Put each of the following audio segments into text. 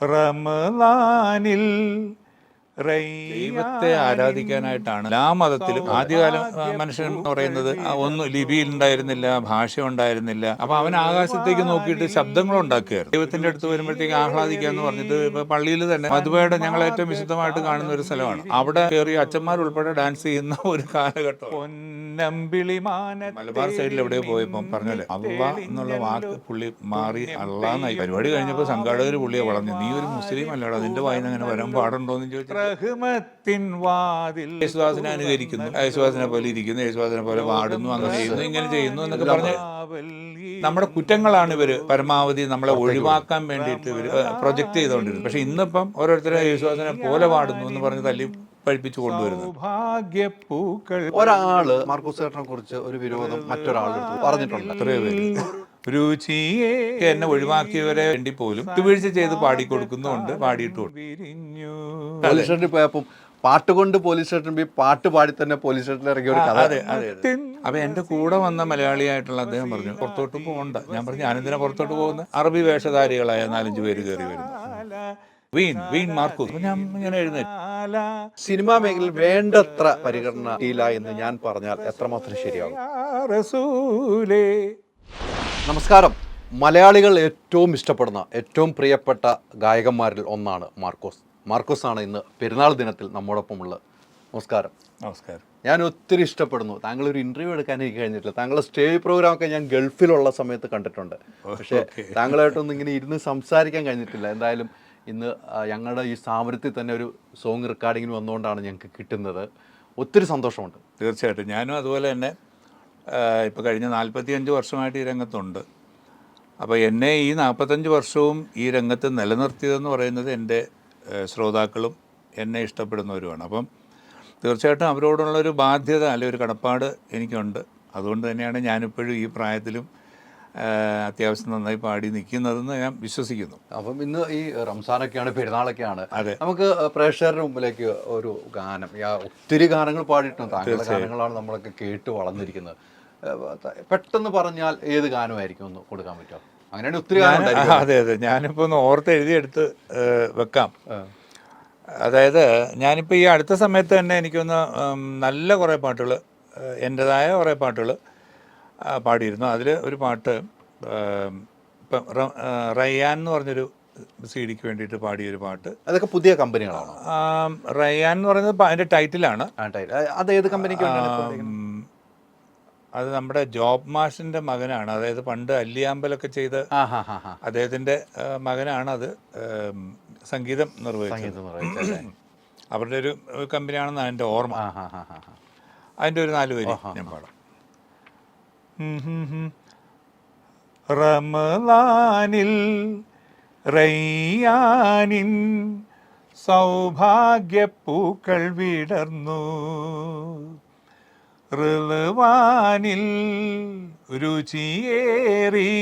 റമളാനിൽ ദൈവത്തെ ആരാധിക്കാനായിട്ടാണ് എല്ലാ മതത്തിലും ആദ്യകാലം മനുഷ്യൻ എന്ന് പറയുന്നത് ഒന്നും ലിപിയിൽ ഉണ്ടായിരുന്നില്ല, ഭാഷ ഉണ്ടായിരുന്നില്ല. അപ്പൊ അവൻ ആകാശത്തേക്ക് നോക്കിയിട്ട് ശബ്ദങ്ങൾ ഉണ്ടാക്കുകയായിരുന്നു. ദൈവത്തിന്റെ അടുത്ത് വരുമ്പോഴത്തേക്ക് ആഹ്ലാദിക്കുക എന്ന് പറഞ്ഞിട്ട് ഇപ്പൊ പള്ളിയിൽ തന്നെ മധുബയുടെ ഞങ്ങൾ ഏറ്റവും വിശുദ്ധമായിട്ട് കാണുന്ന ഒരു സ്ഥലമാണ്. അവിടെ കയറി അച്ഛന്മാർ ഉൾപ്പെടെ ഡാൻസ് ചെയ്യുന്ന ഒരു കാലഘട്ടം. മലബാർ സൈഡിൽ എവിടെയോ പോയപ്പോൾ പറഞ്ഞല്ലേ അള്ളാ എന്നുള്ള വാക്ക് പുള്ളി മാറി അള്ളാന്നായി. പരിപാടി കഴിഞ്ഞപ്പോൾ സംഘാടകർ പുള്ളിയെ വളഞ്ഞു, നീ ഒരു മുസ്ലിം അല്ലടാ, നിന്റെ വായിന്ന് അങ്ങനെ വരാൻ പാടുണ്ടോ എന്ന് ചോദിച്ചു. യേശുദാസിനെ അനുകരിക്കുന്നു, യേശുദാസിനെ പോലെ ഇരിക്കുന്നു, യേശുദാസിനെ പോലെ പാടുന്നു, അങ്ങനെ ചെയ്യുന്നു, ഇങ്ങനെ ചെയ്യുന്നു എന്നൊക്കെ പറഞ്ഞ് നമ്മുടെ കുറ്റങ്ങളാണ് ഇവര് പരമാവധി നമ്മളെ ഒഴിവാക്കാൻ വേണ്ടിയിട്ട് ഇവർ പ്രൊജക്ട് ചെയ്തുകൊണ്ടിരുന്നത്. പക്ഷെ ഇന്നിപ്പം ഓരോരുത്തരും യേശുദാസിനെ പോലെ പാടുന്നു എന്ന് പറഞ്ഞ് തല്ലി പഴിപ്പിച്ചു കൊണ്ടുവരുന്നു. ഒരാള് മാർക്കോസ് ചേട്ടനെ കുറിച്ച് ഒരു വിരോധം മറ്റൊരാൾ പറഞ്ഞിട്ടുണ്ട്. എത്രയോ പേര് രുചിയെ എന്നെ ഒഴിവാക്കിയവരെ വേണ്ടി പോലും വിട്ടുവീഴ്ച ചെയ്ത് പാടിക്കൊടുക്കുന്നുണ്ട്, പാടിയിട്ടുമുണ്ട്. പോലീസ് സ്റ്റേഷനിൽ പോയപ്പോൾ പാട്ട് കൊണ്ട് പോലീസ് സ്റ്റേഷനിൽ പോയി പാട്ട് പാടി തന്നെ പോലീസ് സ്റ്റേഷനിൽ ഇറങ്ങിയ ഒരു കഥ. അതെ അതെ അതെ. അപ്പൊ എന്റെ കൂടെ വന്ന മലയാളിയായിട്ടുള്ള അദ്ദേഹം പറഞ്ഞു പുറത്തോട്ട് പോകണ്ട. ഞാൻ പറഞ്ഞു ഞാനെന്തിനാ പുറത്തോട്ട് പോകുന്നത്? അറബി വേഷധാരികളായ 4-5 പേര് കയറി വരുന്നു. വീൺ മാർക്കോസ്. ഞാൻ ഇങ്ങനെ എഴുന്നേറ്റ്. സിനിമാ മേഖലയിൽ വേണ്ടത്ര പരിഗണന ഇല്ല എന്ന് ഞാൻ പറഞ്ഞാൽ എത്രമാത്രം ശരിയാകും? നമസ്കാരം. മലയാളികൾ ഏറ്റവും ഇഷ്ടപ്പെടുന്ന ഏറ്റവും പ്രിയപ്പെട്ട ഗായകന്മാരിൽ ഒന്നാണ് മാർക്കോസ് ആണ് ഇന്ന് പെരുന്നാൾ ദിനത്തിൽ നമ്മോടൊപ്പം ഉള്ളത്. നമസ്കാരം. നമസ്കാരം. ഞാൻ ഒത്തിരി ഇഷ്ടപ്പെടുന്നു. താങ്കളൊരു ഇൻ്റർവ്യൂ എടുക്കാൻ എനിക്ക് കഴിഞ്ഞിട്ടില്ല. താങ്കളുടെ സ്റ്റേജ് പ്രോഗ്രാമൊക്കെ ഞാൻ ഗൾഫിലുള്ള സമയത്ത് കണ്ടിട്ടുണ്ട്. പക്ഷേ താങ്കളായിട്ടൊന്നും ഇങ്ങനെ ഇരുന്ന് സംസാരിക്കാൻ കഴിഞ്ഞിട്ടില്ല. എന്തായാലും ഇന്ന് ഞങ്ങളുടെ ഈ സ്ഥാപനത്തിൽ തന്നെ ഒരു സോങ് റെക്കോർഡിങ്ങിന് വന്നുകൊണ്ടാണ് ഞങ്ങൾക്ക് കിട്ടുന്നത്. ഒത്തിരി സന്തോഷമുണ്ട്. തീർച്ചയായിട്ടും. ഞാനും അതുപോലെ തന്നെ ഇപ്പോൾ കഴിഞ്ഞ 45 വർഷമായിട്ട് ഈ രംഗത്തുണ്ട്. അപ്പോൾ എന്നെ ഈ 45 വർഷവും ഈ രംഗത്ത് നിലനിർത്തിയതെന്ന് പറയുന്നത് എൻ്റെ ശ്രോതാക്കളും എന്നെ ഇഷ്ടപ്പെടുന്നവരുമാണ്. അപ്പം തീർച്ചയായിട്ടും അവരോടുള്ളൊരു ബാധ്യത അല്ലെങ്കിൽ ഒരു കടപ്പാട് എനിക്കുണ്ട്. അതുകൊണ്ട് തന്നെയാണ് ഞാനിപ്പോഴും ഈ പ്രായത്തിലും അത്യാവശ്യം നന്നായി പാടി നിൽക്കുന്നതെന്ന് ഞാൻ വിശ്വസിക്കുന്നു. അപ്പം ഇന്ന് ഈ റംസാനൊക്കെയാണ്, പെരുന്നാളൊക്കെയാണ്. അതെ. നമുക്ക് പ്രേക്ഷകരുടെ മുമ്പിലേക്ക് ഒരു ഗാനം, ഒത്തിരി ഗാനങ്ങൾ പാടിയിട്ടുണ്ട്. താങ്കളുടെ ഗാനങ്ങളാണ് നമ്മളൊക്കെ കേട്ട് വളർന്നിരിക്കുന്നത്. പെട്ടെന്ന് പറഞ്ഞാൽ ഏത് ഗാനമായിരിക്കും ഒന്ന് കൊടുക്കാൻ പറ്റുമോ? അങ്ങനെയാണ് ഒത്തിരി ഗാനം. അതെ അതെ, ഞാനിപ്പോൾ ഒന്ന് ഓർത്ത് എഴുതിയെടുത്ത് വെക്കാം. അതായത് ഞാനിപ്പോൾ ഈ അടുത്ത സമയത്ത് തന്നെ എനിക്കൊന്ന് നല്ല കുറേ പാട്ടുകൾ, എൻ്റെതായ കുറേ പാട്ടുകൾ പാടിയിരുന്നു. അതിൽ ഒരു പാട്ട് ഇപ്പം റയ്യാൻ എന്ന് പറഞ്ഞൊരു CD വേണ്ടിയിട്ട് പാടിയൊരു പാട്ട്. അതൊക്കെ പുതിയ കമ്പനികളാണ്. റയ്യാൻ എന്ന് പറയുന്നത് അതിൻ്റെ ടൈറ്റിലാണ്. അത് ഏത് കമ്പനിക്ക്? അത് നമ്മുടെ ജോബ് മാഷിൻ്റെ മകനാണ്. അതായത് പണ്ട് അല്ലിയാമ്പലൊക്കെ ചെയ്ത് അദ്ദേഹത്തിൻ്റെ മകനാണ് അത് സംഗീതം നിർവഹിച്ചത്. അവരുടെ ഒരു കമ്പനിയാണെന്നാണ് എൻ്റെ ഓർമ്മ. അതിൻ്റെ ഒരു 4 വരി ഞാൻ പാടാം. റമളാനിൽ റയ്യാനിൻ സൗഭാഗ്യപ്പൂക്കൾ വിടർന്നു, ഋളുവാനിൽ രുചിയേറി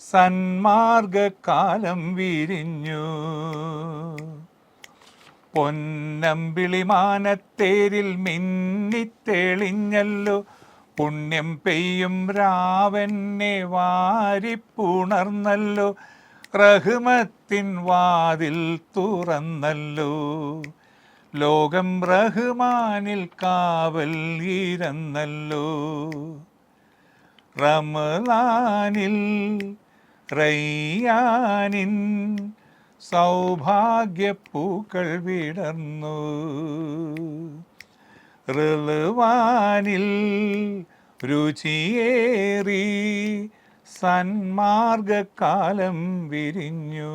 സന്മാർഗകാലം വിരിഞ്ഞു, പൊന്നമ്പിളിമാനത്തേരിൽ മിന്നിത്തെളിഞ്ഞല്ലോ, പുണ്യം പെയ്യും രാവെന്നെ വാരിപ്പുണർന്നല്ലോ, റഹ്മത്തിൻ വാതിൽ തുറന്നല്ലോ, ലോകം റഹ്മാനിൽ കാവൽ ഇരുന്നല്ലോ, റമളാനിൽ റയ്യാനിൻ സൗഭാഗ്യപ്പൂക്കൾ വിടർന്നു, ഋളുവാനിൽ രുചിയേറി സന്മാർഗകാലം വിരിഞ്ഞു.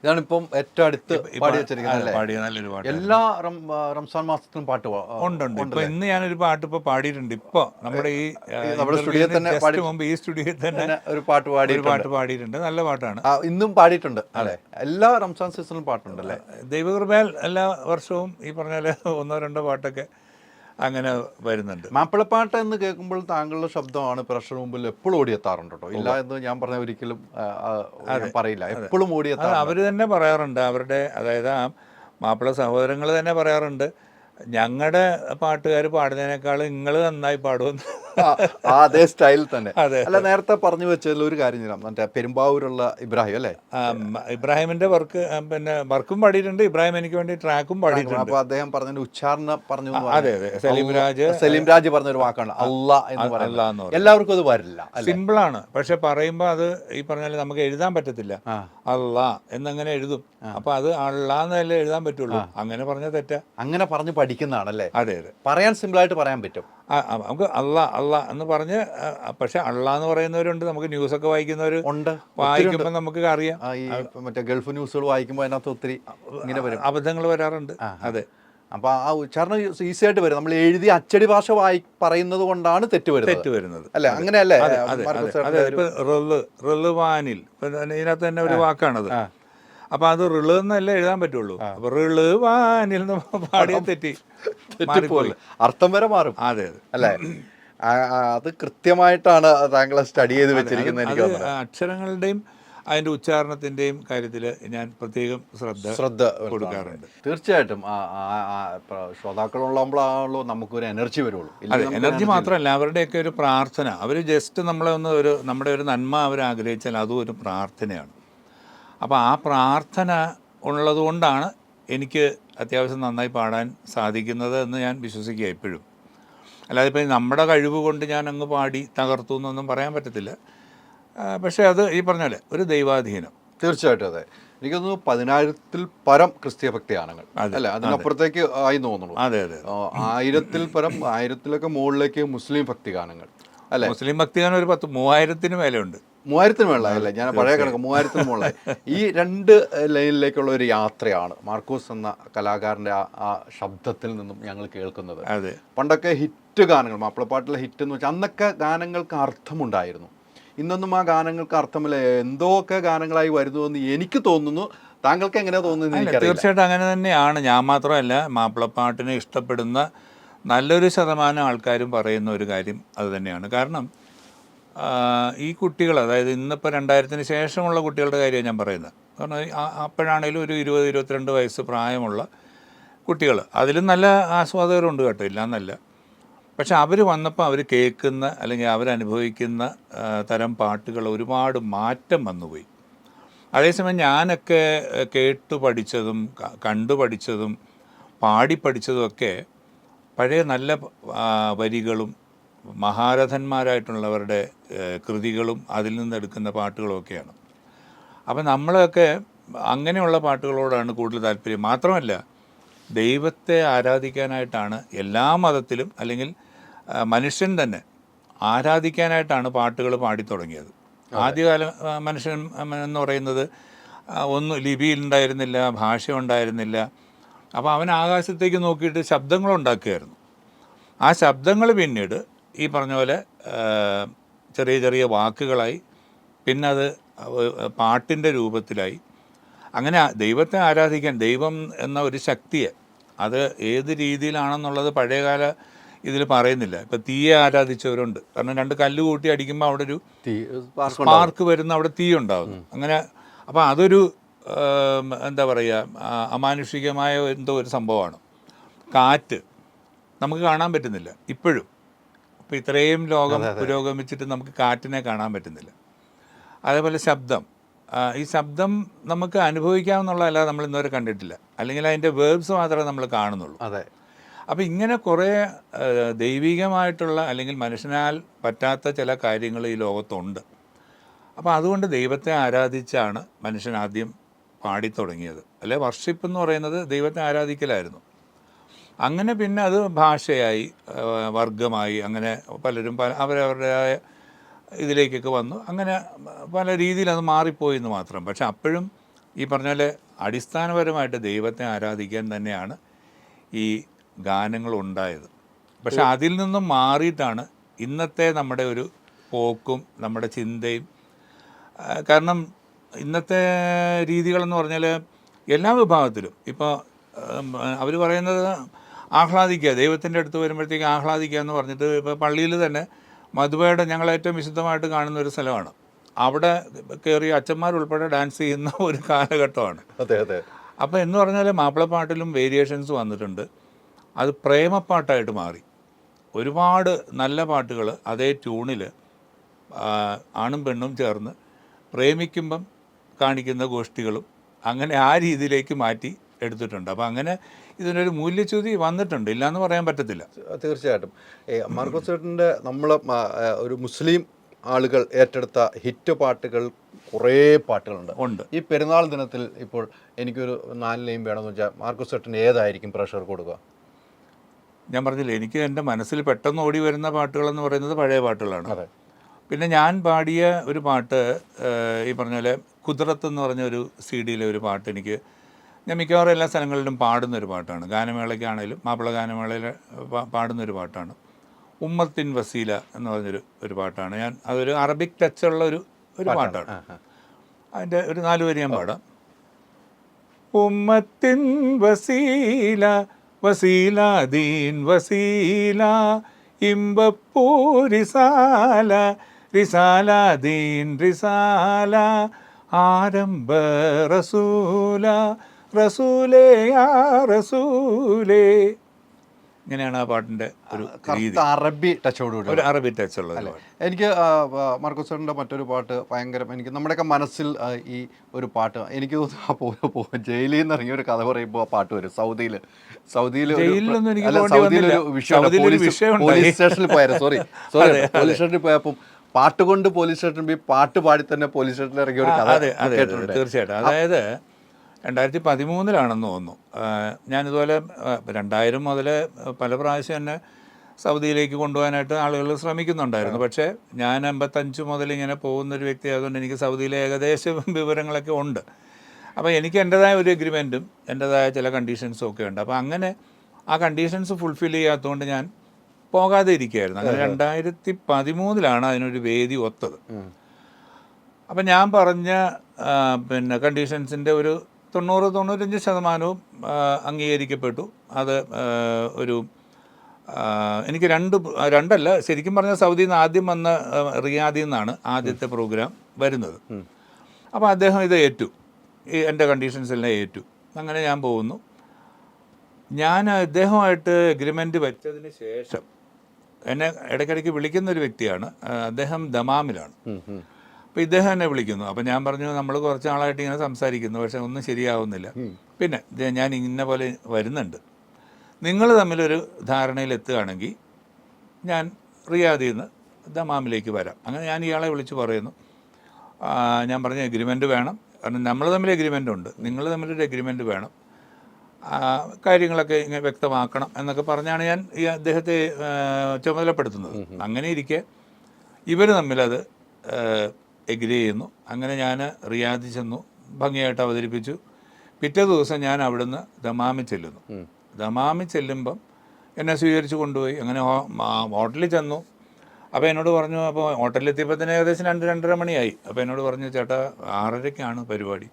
ഇതാണിപ്പം ഏറ്റവും അടുത്ത് പാടി വെച്ചിരിക്കുന്നത്. എല്ലാ റംസാൻ മാസത്തിലും പാട്ട് ഉണ്ട്. ഇപ്പൊ ഇന്ന് ഞാനൊരു പാട്ട് ഇപ്പൊ പാടിയിട്ടുണ്ട്. ഇപ്പൊ നമ്മുടെ ഈ സ്റ്റുഡിയോയിൽ തന്നെ മുമ്പ് ഈ സ്റ്റുഡിയോയിൽ തന്നെ ഒരു പാട്ട് പാടിയിട്ടുണ്ട്. നല്ല പാട്ടാണ്. ഇന്നും പാടിയിട്ടുണ്ട് അല്ലേ? എല്ലാ റംസാൻ സീസണിലും പാട്ടുണ്ടല്ലേ? ദൈവകൃപയാൽ എല്ലാ വർഷവും ഈ പറഞ്ഞ 1-2 പാട്ടൊക്കെ അങ്ങനെ വരുന്നുണ്ട്. മാപ്പിളപ്പാട്ട് എന്ന് കേൾക്കുമ്പോൾ താങ്കളുടെ ശബ്ദമാണ് പ്രേക്ഷകർ മുമ്പിൽ എപ്പോഴും ഓടിയെത്താറുണ്ട് കേട്ടോ. ഇല്ല എന്ന് ഞാൻ പറഞ്ഞ ഒരിക്കലും പറയില്ല, എപ്പോഴും ഓടിയെത്താറ്. അവർ തന്നെ പറയാറുണ്ട്. അവരുടെ അതായത് ആ മാപ്പിള സഹോദരങ്ങൾ തന്നെ പറയാറുണ്ട്, ഞങ്ങളുടെ പാട്ടുകാർ പാടുന്നതിനേക്കാൾ നിങ്ങൾ നന്നായി പാടുമെന്ന്. അതേ സ്റ്റൈൽ തന്നെ. അതെ. അല്ല, നേരത്തെ പറഞ്ഞു വെച്ചതിൽ ഒരു കാര്യം ചെയ്യാം. മറ്റേ പെരുമ്പാവൂരുള്ള ഇബ്രാഹിം അല്ലേ? ഇബ്രാഹിമിന്റെ വർക്ക്, പിന്നെ വർക്കും പാടിയിട്ടുണ്ട്. ഇബ്രാഹിം എനിക്ക് വേണ്ടി ട്രാക്കും പാടിയിട്ടുണ്ട്. അപ്പൊ അദ്ദേഹം പറഞ്ഞതിന്റെ ഉച്ചാരണം പറഞ്ഞു. അതെ അതെ. സലീം രാജ് പറഞ്ഞൊരു വാക്കാണ് അല്ലാ എന്ന് പറയുന്നത്. എല്ലാവർക്കും അത് വരില്ല, സിമ്പിളാണ്. പക്ഷെ പറയുമ്പോൾ അത് ഈ പറഞ്ഞാൽ നമുക്ക് എഴുതാൻ പറ്റത്തില്ല. അല്ലാ എന്നങ്ങനെ എഴുതും. അപ്പൊ അത് അള്ളാന്നല്ലേ എഴുതാൻ പറ്റുള്ളൂ. അങ്ങനെ പറഞ്ഞാൽ തെറ്റാ. അങ്ങനെ പറഞ്ഞ് പഠിക്കുന്നതാണല്ലേ? അതെ അതെ. പറയാൻ സിമ്പിളായിട്ട് പറയാൻ പറ്റും. നമുക്ക് അള്ളാ എന്ന് പറഞ്ഞ്, പക്ഷെ അള്ളാ എന്ന് പറയുന്നവരുണ്ട്. നമുക്ക് ന്യൂസൊക്കെ വായിക്കുന്നവർ ഉണ്ട്. വായിക്കുമ്പോൾ നമുക്ക് അറിയാം. മറ്റേ ഗൾഫ് ന്യൂസുകൾ വായിക്കുമ്പോൾ അതിനകത്ത് ഒത്തിരി ഇങ്ങനെ വരും, അബദ്ധങ്ങൾ വരാറുണ്ട്. അതെ. അപ്പൊ ആ ഉച്ചാരണം ഈസി ആയിട്ട് വരും. നമ്മൾ എഴുതി അച്ചടി ഭാഷ പറയുന്നത് കൊണ്ടാണ് തെറ്റ് വരുന്നത് അല്ലെ? അങ്ങനെയല്ലേ? റിളുവാനിൽ ഇതിനകത്ത് തന്നെ ഒരു വാക്കാണത്. അപ്പൊ അത് റിള് എന്നല്ലേ എഴുതാൻ പറ്റുള്ളൂ. അപ്പൊ റിളുവാനിൽ പാടിയ തെറ്റി മാറിപ്പോയി, അർത്ഥം വരെ മാറും. അതെ അതെ അല്ലേ? അത് കൃത്യമായിട്ടാണ് താങ്കളെ സ്റ്റഡി ചെയ്ത് വെച്ചിരിക്കുന്നത്. അക്ഷരങ്ങളുടെയും അതിന്റെ ഉച്ചാരണത്തിന്റെയും കാര്യത്തിൽ ഞാൻ പ്രത്യേകം ശ്രദ്ധ കൊടുക്കാറുണ്ട്. തീർച്ചയായിട്ടും ശ്രോതാക്കളുള്ളപ്പോഴാണല്ലോ നമുക്കൊരു എനർജി വരുള്ളൂ. അതെ, എനർജി മാത്രമല്ല, അവരുടെയൊക്കെ ഒരു പ്രാർത്ഥന. അവർ ജസ്റ്റ് നമ്മളെ ഒന്ന് നമ്മുടെ ഒരു നന്മ അവർ ആഗ്രഹിച്ചാൽ അതും ഒരു പ്രാർത്ഥനയാണ്. അപ്പോൾ ആ പ്രാർത്ഥന ഉള്ളതുകൊണ്ടാണ് എനിക്ക് അത്യാവശ്യം നന്നായി പാടാൻ സാധിക്കുന്നത് എന്ന് ഞാൻ വിശ്വസിക്കുക എപ്പോഴും. അല്ലാതെ ഇപ്പം നമ്മുടെ കഴിവ് കൊണ്ട് ഞാൻ അങ്ങ് പാടി തകർത്തു എന്നൊന്നും പറയാൻ പറ്റത്തില്ല. പക്ഷേ അത് ഈ പറഞ്ഞാൽ ഒരു ദൈവാധീനം. തീർച്ചയായിട്ടും. അതെ, എനിക്ക് തോന്നുന്നു 10,000-ൽ പരം ക്രിസ്തീയ ഭക്തിഗാനങ്ങൾ അല്ല, അതിനപ്പുറത്തേക്ക് ആയി തോന്നുന്നു. അതെ അതെ. 1000-ൽ പരം, 1000-ലൊക്കെ മുകളിലേക്ക് മുസ്ലിം ഭക്തിഗാനങ്ങൾ അല്ലെ? മുസ്ലിം ഭക്തിഗാനം ഒരു 3,000-ന് മേലെയുണ്ട്. 3,000-ന് മേളിലായല്ലേ? ഞാൻ പഴയ കണക്ക് 3,000-ന് മുകളിലായി. ഈ 2 ലൈനിലേക്കുള്ള ഒരു യാത്രയാണ് മാർക്കോസ് എന്ന കലാകാരൻ്റെ ആ ശബ്ദത്തിൽ നിന്നും ഞങ്ങൾ കേൾക്കുന്നത്. അതെ. പണ്ടൊക്കെ ഹിറ്റ് ഗാനങ്ങൾ, മാപ്പിളപ്പാട്ടിലെ ഹിറ്റ് എന്ന് വെച്ചാൽ അന്നൊക്കെ ഗാനങ്ങൾക്ക് അർത്ഥമുണ്ടായിരുന്നു. ഇന്നൊന്നും ആ ഗാനങ്ങൾക്ക് അർത്ഥമില്ല. എന്തൊക്കെ ഗാനങ്ങളായി വരുന്നു എന്ന് എനിക്ക് തോന്നുന്നു. താങ്കൾക്ക് എങ്ങനെയാ തോന്നുന്നത്? എനിക്കറിയില്ല. തീർച്ചയായിട്ടും അങ്ങനെ തന്നെയാണ്. ഞാൻ മാത്രമല്ല, മാപ്പിളപ്പാട്ടിനെ ഇഷ്ടപ്പെടുന്ന നല്ലൊരു ശതമാനം ആൾക്കാരും പറയുന്ന ഒരു കാര്യം അത് തന്നെയാണ്. കാരണം ഈ കുട്ടികൾ, അതായത് ഇന്നിപ്പോൾ 2000-ന് ശേഷമുള്ള കുട്ടികളുടെ കാര്യമാണ് ഞാൻ പറയുന്നത്. കാരണം അപ്പോഴാണേലും ഒരു 20-22 വയസ്സ് പ്രായമുള്ള കുട്ടികൾ, അതിലും നല്ല ആസ്വാദകരുണ്ട് കേട്ടോ, ഇല്ല എന്നല്ല. പക്ഷെ അവർ വന്നപ്പോൾ അവർ കേൾക്കുന്ന അല്ലെങ്കിൽ അവരനുഭവിക്കുന്ന തരം പാട്ടുകൾ ഒരുപാട് മാറ്റം വന്നുപോയി. അതേസമയം ഞാനൊക്കെ കേട്ടു പഠിച്ചതും കണ്ടു പഠിച്ചതും പാടി പഠിച്ചതുമൊക്കെ പഴയ നല്ല വരികളും മഹാരഥന്മാരായിട്ടുള്ളവരുടെ കൃതികളും അതിൽ നിന്നെടുക്കുന്ന പാട്ടുകളുമൊക്കെയാണ്. അപ്പം നമ്മളൊക്കെ അങ്ങനെയുള്ള പാട്ടുകളോടാണ് കൂടുതൽ താല്പര്യം. മാത്രമല്ല, ദൈവത്തെ ആരാധിക്കാനായിട്ടാണ് എല്ലാ മതത്തിലും, അല്ലെങ്കിൽ മനുഷ്യൻ തന്നെ ആരാധിക്കാനായിട്ടാണ് പാട്ടുകൾ പാടിത്തുടങ്ങിയത്. ആദ്യകാല മനുഷ്യൻ എന്ന് പറയുന്നത് ഒന്നും ലിപിയിലുണ്ടായിരുന്നില്ല, ഭാഷ ഉണ്ടായിരുന്നില്ല. അപ്പോൾ അവൻ ആകാശത്തേക്ക് നോക്കിയിട്ട് ശബ്ദങ്ങളുണ്ടാക്കുകയായിരുന്നു. ആ ശബ്ദങ്ങൾ പിന്നീട് ഈ പറഞ്ഞ പോലെ ചെറിയ ചെറിയ വാക്കുകളായി, പിന്നെ അത് പാട്ടിൻ്റെ രൂപത്തിലായി. അങ്ങനെ ദൈവത്തെ ആരാധിക്കാൻ, ദൈവം എന്ന ഒരു ശക്തിയെ, അത് ഏത് രീതിയിലാണെന്നുള്ളത് പഴയകാല ഇതിൽ പറയുന്നില്ല. ഇപ്പം തീയെ ആരാധിച്ചവരുണ്ട്. കാരണം 2 കല്ല് കൂട്ടി അടിക്കുമ്പോൾ അവിടെ ഒരു സ്പാർക്ക് വരുന്ന, അവിടെ തീ ഉണ്ടാകുന്നു. അങ്ങനെ അപ്പോൾ അതൊരു എന്താ പറയുക, അമാനുഷികമായ എന്തോ ഒരു സംഭവമാണ്. കാറ്റ് നമുക്ക് കാണാൻ പറ്റുന്നില്ല ഇപ്പോഴും. അപ്പോൾ ഇത്രയും ലോകം പുരോഗമിച്ചിട്ട് നമുക്ക് കാറ്റിനെ കാണാൻ പറ്റുന്നില്ല. അതേപോലെ ശബ്ദം, ഈ ശബ്ദം നമുക്ക് അനുഭവിക്കാമെന്നുള്ളതല്ലാതെ നമ്മൾ ഇന്നുവരെ കണ്ടിട്ടില്ല. അല്ലെങ്കിൽ അതിൻ്റെ വേർബ്സ് മാത്രമേ നമ്മൾ കാണുന്നുള്ളൂ. അതെ. അപ്പോൾ ഇങ്ങനെ കുറേ ദൈവികമായിട്ടുള്ള അല്ലെങ്കിൽ മനുഷ്യനാൽ പറ്റാത്ത ചില കാര്യങ്ങൾ ഈ ലോകത്തുണ്ട്. അപ്പോൾ അതുകൊണ്ട് ദൈവത്തെ ആരാധിച്ചാണ് മനുഷ്യൻ ആദ്യം പാടിത്തുടങ്ങിയത്. അല്ലെ, വർഷിപ്പ് എന്ന് പറയുന്നത് ദൈവത്തെ ആരാധിക്കലായിരുന്നു. അങ്ങനെ പിന്നെ അത് ഭാഷയായി, വർഗമായി, അങ്ങനെ പലരും അവരവരുടേതായ ഇതിലേക്കൊക്കെ വന്നു. അങ്ങനെ പല രീതിയിൽ അത് മാറിപ്പോയി എന്ന് മാത്രം. പക്ഷെ അപ്പോഴും ഈ പറഞ്ഞ പോലെ അടിസ്ഥാനപരമായിട്ട് ദൈവത്തെ ആരാധിക്കാൻ തന്നെയാണ് ഈ ഗാനങ്ങൾ ഉണ്ടായത്. പക്ഷെ അതിൽ നിന്നും മാറിയിട്ടാണ് ഇന്നത്തെ നമ്മുടെ ഒരു പോക്കും നമ്മുടെ ചിന്തയും. കാരണം ഇന്നത്തെ രീതികളെന്ന് പറഞ്ഞാൽ എല്ലാ വിഭാഗത്തിലും ഇപ്പോൾ അവർ പറയുന്നത് ആഹ്ലാദിക്കുക, ദൈവത്തിൻ്റെ അടുത്ത് വരുമ്പോഴത്തേക്ക് ആഹ്ലാദിക്കുക എന്ന് പറഞ്ഞിട്ട്, ഇപ്പോൾ പള്ളിയിൽ തന്നെ മധുബയുടെ ഞങ്ങൾ ഏറ്റവും വിശുദ്ധമായിട്ട് കാണുന്ന ഒരു സ്ഥലമാണ്. അവിടെ കയറി അച്ഛന്മാരുൾപ്പെടെ ഡാൻസ് ചെയ്യുന്ന ഒരു കാലഘട്ടമാണ്. അതെ അതെ. അപ്പോൾ എന്ന് പറഞ്ഞാൽ മാപ്പിളപ്പാട്ടിലും വേരിയേഷൻസ് വന്നിട്ടുണ്ട്. അത് പ്രേമപ്പാട്ടായിട്ട് മാറി. ഒരുപാട് നല്ല പാട്ടുകൾ അതേ ട്യൂണിൽ ആണും പെണ്ണും ചേർന്ന് പ്രേമിക്കുമ്പം കാണിക്കുന്ന ഗോഷ്ഠികളും അങ്ങനെ ആ രീതിയിലേക്ക് മാറ്റി എടുത്തിട്ടുണ്ട്. അപ്പോൾ അങ്ങനെ ഇതിനൊരു മൂല്യച്യുതി വന്നിട്ടുണ്ട്, ഇല്ലയെന്ന് പറയാൻ പറ്റത്തില്ല. തീർച്ചയായിട്ടും മാർക്കോസ് ചേട്ടൻ്റെ നമ്മൾ ഒരു മുസ്ലിം ആളുകൾ ഏറ്റെടുത്ത ഹിറ്റ് പാട്ടുകൾ കുറേ പാട്ടുകളുണ്ട്. ഈ പെരുന്നാൾ ദിനത്തിൽ ഇപ്പോൾ എനിക്കൊരു 4 ലൈൻ വേണമെന്ന് വെച്ചാൽ മാർക്കോസ് ചേട്ടൻ ഏതായിരിക്കും പ്രഷർ കൊടുക്കുക? ഞാൻ പറഞ്ഞില്ലേ, എനിക്ക് എൻ്റെ മനസ്സിൽ പെട്ടെന്ന് ഓടി വരുന്ന പാട്ടുകളെന്ന് പറയുന്നത് പഴയ പാട്ടുകളാണ്. പിന്നെ ഞാൻ പാടിയ ഒരു പാട്ട് ഈ പറഞ്ഞ പോലെ കുതിരത്ത് എന്ന് പറഞ്ഞ ഒരു CD-യിലെ ഒരു പാട്ട് എനിക്ക് ഞാൻ മിക്കവാറും എല്ലാ സ്ഥലങ്ങളിലും പാടുന്നൊരു പാട്ടാണ്. ഗാനമേളയ്ക്കാണേലും മാപ്പിള ഗാനമേളയിൽ പാടുന്നൊരു പാട്ടാണ്. ഉമ്മത്തിൻ വസീല എന്ന് പറഞ്ഞൊരു പാട്ടാണ്. അതൊരു അറബിക് ടച്ചുള്ള ഒരു പാട്ടാണ്. അതിൻ്റെ ഒരു 4 വരി ഞാൻ പാടാം. ഉമ്മത്തിൻ വസീല വസീല ദീൻ വസീല ഇമ്പപ്പൂ റിസാല റിസാല ദീൻ റിസാല ആരംഭ റസൂല റസൂലേ യാ റസൂലേ. ഇങ്ങനെയാണ് ആ പാട്ടിൻ്റെ ഒരു രീതി. അറബി ടച്ചോടുകൂടി, ഒരു അറബി ടച്ചുള്ളത്. എനിക്ക് മാർക്കോസ് ചേട്ടൻ്റെ മറ്റൊരു പാട്ട് ഭയങ്കര, എനിക്ക് നമ്മുടെയൊക്കെ മനസ്സിൽ ഈ ഒരു പാട്ട് എനിക്ക് തോന്നുന്നു ജയിലിൽ നിന്ന് ഇറങ്ങിയ ഒരു കഥ പറയുമ്പോൾ ആ പാട്ട് വരും. സൗദിയിൽ പോലീസ് സ്റ്റേഷനിൽ പോയായിരുന്നു. സോറി പോലീസ് സ്റ്റേഷനിൽ പോയപ്പോൾ പാട്ട് കൊണ്ട് പോലീസ് സ്റ്റേഷനിൽ പോയി പാട്ട് പാടി തന്നെ പോലീസ് സ്റ്റേഷനിൽ ഇറങ്ങിയ ഒരു കഥ. അതെ, തീർച്ചയായിട്ടും. അതായത് 2013 തോന്നുന്നു. ഞാനിതുപോലെ 2000 മുതൽ പല പ്രാവശ്യം എന്നെ സൗദിയിലേക്ക് കൊണ്ടുപോകാനായിട്ട് ആളുകൾ ശ്രമിക്കുന്നുണ്ടായിരുന്നു. പക്ഷേ ഞാൻ 55 മുതൽ ഇങ്ങനെ പോകുന്നൊരു വ്യക്തി ആയതുകൊണ്ട് എനിക്ക് സൗദിയിലെ ഏകദേശ വിവരങ്ങളൊക്കെ ഉണ്ട്. അപ്പോൾ എനിക്ക് എൻ്റെതായ ഒരു എഗ്രിമെൻറ്റും എൻ്റെതായ ചില കണ്ടീഷൻസും ഒക്കെ ഉണ്ട്. അപ്പോൾ അങ്ങനെ ആ കണ്ടീഷൻസ് ഫുൾഫിൽ ചെയ്യാത്തതുകൊണ്ട് ഞാൻ പോകാതെ ഇരിക്കുകയായിരുന്നു. അങ്ങനെ 2013 അതിനൊരു വേദി ഒത്തത്. അപ്പം ഞാൻ പറഞ്ഞ പിന്നെ കണ്ടീഷൻസിൻ്റെ ഒരു 90-95% അംഗീകരിക്കപ്പെട്ടു. അത് ഒരു എനിക്ക് രണ്ടല്ല, ശരിക്കും പറഞ്ഞാൽ സൗദിയിൽ നിന്ന് ആദ്യം വന്ന റിയാദിൽ നിന്നാണ് ആദ്യത്തെ പ്രോഗ്രാം വരുന്നത്. അപ്പോൾ അദ്ദേഹം ഇത് ഏറ്റു, എൻ്റെ കണ്ടീഷൻസ് എല്ലാം ഏറ്റു. അങ്ങനെ ഞാൻ പോകുന്നു. ഞാൻ അദ്ദേഹമായിട്ട് എഗ്രിമെൻ്റ് വെച്ചതിന് ശേഷം എന്നെ ഇടയ്ക്കിടയ്ക്ക് വിളിക്കുന്നൊരു വ്യക്തിയാണ്. അദ്ദേഹം ദമാമിലാണ്. അപ്പോൾ ഇദ്ദേഹം എന്നെ വിളിക്കുന്നു. അപ്പോൾ ഞാൻ പറഞ്ഞു, നമ്മൾ കുറച്ച് നാളായിട്ട് ഇങ്ങനെ സംസാരിക്കുന്നു, പക്ഷേ ഒന്നും ശരിയാവുന്നില്ല. പിന്നെ ഞാൻ ഇന്ന പോലെ വരുന്നുണ്ട്, നിങ്ങൾ തമ്മിലൊരു ധാരണയിലെത്തുകയാണെങ്കിൽ ഞാൻ റിയാദിൽ നിന്ന് ദമാമിലേക്ക് വരാം. അങ്ങനെ ഞാൻ ഇയാളെ വിളിച്ച് പറയുന്നു. ഞാൻ പറഞ്ഞ എഗ്രിമെൻ്റ് വേണം, കാരണം നമ്മൾ തമ്മിൽ എഗ്രിമെൻ്റ് ഉണ്ട്, നിങ്ങൾ തമ്മിലൊരു എഗ്രിമെൻ്റ് വേണം, കാര്യങ്ങളൊക്കെ ഇങ്ങനെ വ്യക്തമാക്കണം എന്നൊക്കെ പറഞ്ഞാണ് ഞാൻ ഈ അദ്ദേഹത്തെ ചുമതലപ്പെടുത്തുന്നത്. അങ്ങനെ ഇരിക്കെ ഇവർ തമ്മിലത് എഗ്രി ചെയ്യുന്നു. അങ്ങനെ ഞാൻ റിയാദിൽ ചെന്നു, ഭംഗിയായിട്ട് അവതരിപ്പിച്ചു. പിറ്റേ ദിവസം ഞാൻ അവിടുന്ന് ദമാമിൽ ചെല്ലുന്നു. ദമാമിൽ ചെല്ലുമ്പം എന്നെ സ്വീകരിച്ച് കൊണ്ടുപോയി. അങ്ങനെ ഹോട്ടലിൽ ചെന്നു. അപ്പോൾ എന്നോട് പറഞ്ഞു, അപ്പോൾ ഹോട്ടലിലെത്തിയപ്പോൾ തന്നെ ഏകദേശം 2-2:30 മണിയായി. അപ്പോൾ എന്നോട് പറഞ്ഞു, ചേട്ടാ 6:30-ക്കാണ് പരിപാടി.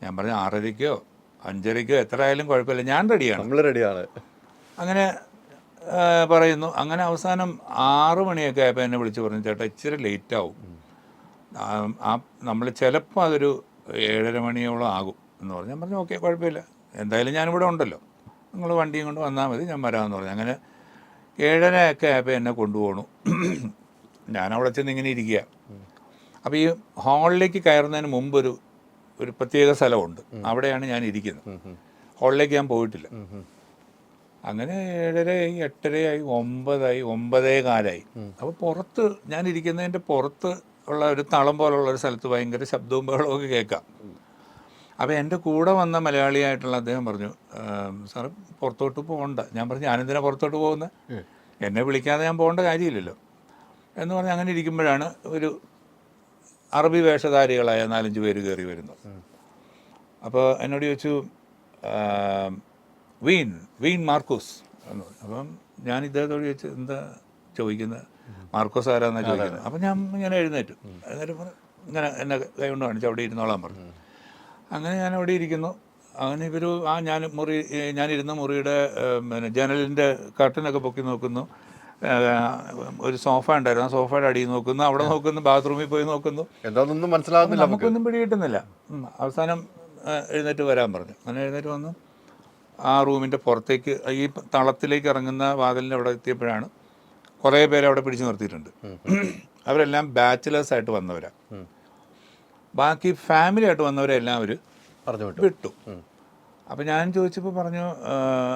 ഞാൻ പറഞ്ഞു 6:30-ക്കോ 5:30-ക്കോ എത്ര ആയാലും കുഴപ്പമില്ല, ഞാൻ റെഡിയാണ്, നമ്മൾ റെഡിയാണ്. അങ്ങനെ പറയുന്നു. അങ്ങനെ അവസാനം 6 മണിയൊക്കെ ആയപ്പോൾ എന്നെ വിളിച്ച് പറഞ്ഞു, ചേട്ടാ ഇച്ചിരി ലേറ്റാവും, നമ്മൾ ചിലപ്പോൾ അതൊരു 7:30 മണിയോളം ആകും എന്ന് പറഞ്ഞു. ഞാൻ പറഞ്ഞു ഓക്കെ കുഴപ്പമില്ല, എന്തായാലും ഞാനിവിടെ ഉണ്ടല്ലോ, നിങ്ങൾ വണ്ടിയും കൊണ്ട് വന്നാൽ മതി, ഞാൻ വരാമെന്ന് പറഞ്ഞു. അങ്ങനെ 7:30 ആയപ്പോൾ എന്നെ കൊണ്ടുപോകണു. ഞാനവിടെ ചെന്ന് ഇങ്ങനെ ഇരിക്കുക. അപ്പോൾ ഈ ഹാളിലേക്ക് കയറുന്നതിന് മുമ്പ് ഒരു പ്രത്യേക സ്ഥലമുണ്ട്, അവിടെയാണ് ഞാൻ ഇരിക്കുന്നത്. ഹാളിലേക്ക് ഞാൻ പോയിട്ടില്ല. അങ്ങനെ 7:30-ആയി, 8:30-ആയി, 9:00-ആയി, 9:15-ആയി. അപ്പോൾ പുറത്ത് ഞാൻ ഇരിക്കുന്നതിൻ്റെ പുറത്ത് ഉള്ള ഒരു തളം പോലുള്ള ഒരു സ്ഥലത്ത് ഭയങ്കര ശബ്ദവും ബഹളമൊക്കെ കേൾക്കാം. അപ്പോൾ എൻ്റെ കൂടെ വന്ന മലയാളിയായിട്ടുള്ള അദ്ദേഹം പറഞ്ഞു, സാറ് പുറത്തോട്ട് പോകണ്ട. ഞാൻ പറഞ്ഞു, ഞാനെന്തിനാണ് പുറത്തോട്ട് പോകുന്നത്, എന്നെ വിളിക്കാതെ ഞാൻ പോകേണ്ട കാര്യമില്ലല്ലോ എന്ന് പറഞ്ഞ് അങ്ങനെ ഇരിക്കുമ്പോഴാണ് ഒരു അറബി വേഷധാരികളായ 4-5 പേര് കയറി വരുന്നു. അപ്പോൾ എന്നോട് ചോദിച്ചു, വീൻ മാർക്കോസ് എന്ന് പറഞ്ഞു. അപ്പം ഞാൻ ഇദ്ദേഹത്തോട് ചോദിച്ചു, എന്താ ചോദിക്കുന്നത്, മാർക്കോസ് ആരാന്നാണ് ചോദിക്കുന്നത്. അപ്പം ഞാൻ ഇങ്ങനെ എഴുന്നേറ്റു ഇങ്ങനെ എന്നെ കൈ കൊണ്ട് കാണിച്ചു അവിടെ ഇരുന്നോളാൻ പറഞ്ഞു. അങ്ങനെ ഞാൻ അവിടെ ഇരിക്കുന്നു. അങ്ങനെ ഇവർ ഞാനിരുന്ന മുറിയുടെ പിന്നെ ജനലിൻ്റെ കർട്ടനൊക്കെ പൊക്കി നോക്കുന്നു. ഒരു സോഫ ഉണ്ടായിരുന്നു, ആ സോഫയുടെ അടിയിൽ നോക്കുന്നു, അവിടെ നോക്കുന്നു, ബാത്റൂമിൽ പോയി നോക്കുന്നു, എന്താണെന്നൊന്നും മനസ്സിലാകുന്നില്ല, നമുക്കൊന്നും പിടി കിട്ടുന്നില്ല. അവസാനം എഴുന്നേറ്റ് വരാൻ പറഞ്ഞു. അങ്ങനെ എഴുന്നേറ്റ് വന്നു. ആ റൂമിൻ്റെ പുറത്തേക്ക് ഈ തളത്തിലേക്ക് ഇറങ്ങുന്ന വാതിലിൻ്റെ അവിടെ എത്തിയപ്പോഴാണ് കുറേ പേരെ അവിടെ പിടിച്ചു നിർത്തിയിട്ടുണ്ട്. അവരെല്ലാം ബാച്ചിലേഴ്സായിട്ട് വന്നവരാണ്. ബാക്കി ഫാമിലി ആയിട്ട് വന്നവരെല്ലാം അവർ വിട്ടു. അപ്പോൾ ഞാൻ ചോദിച്ചപ്പോൾ പറഞ്ഞു,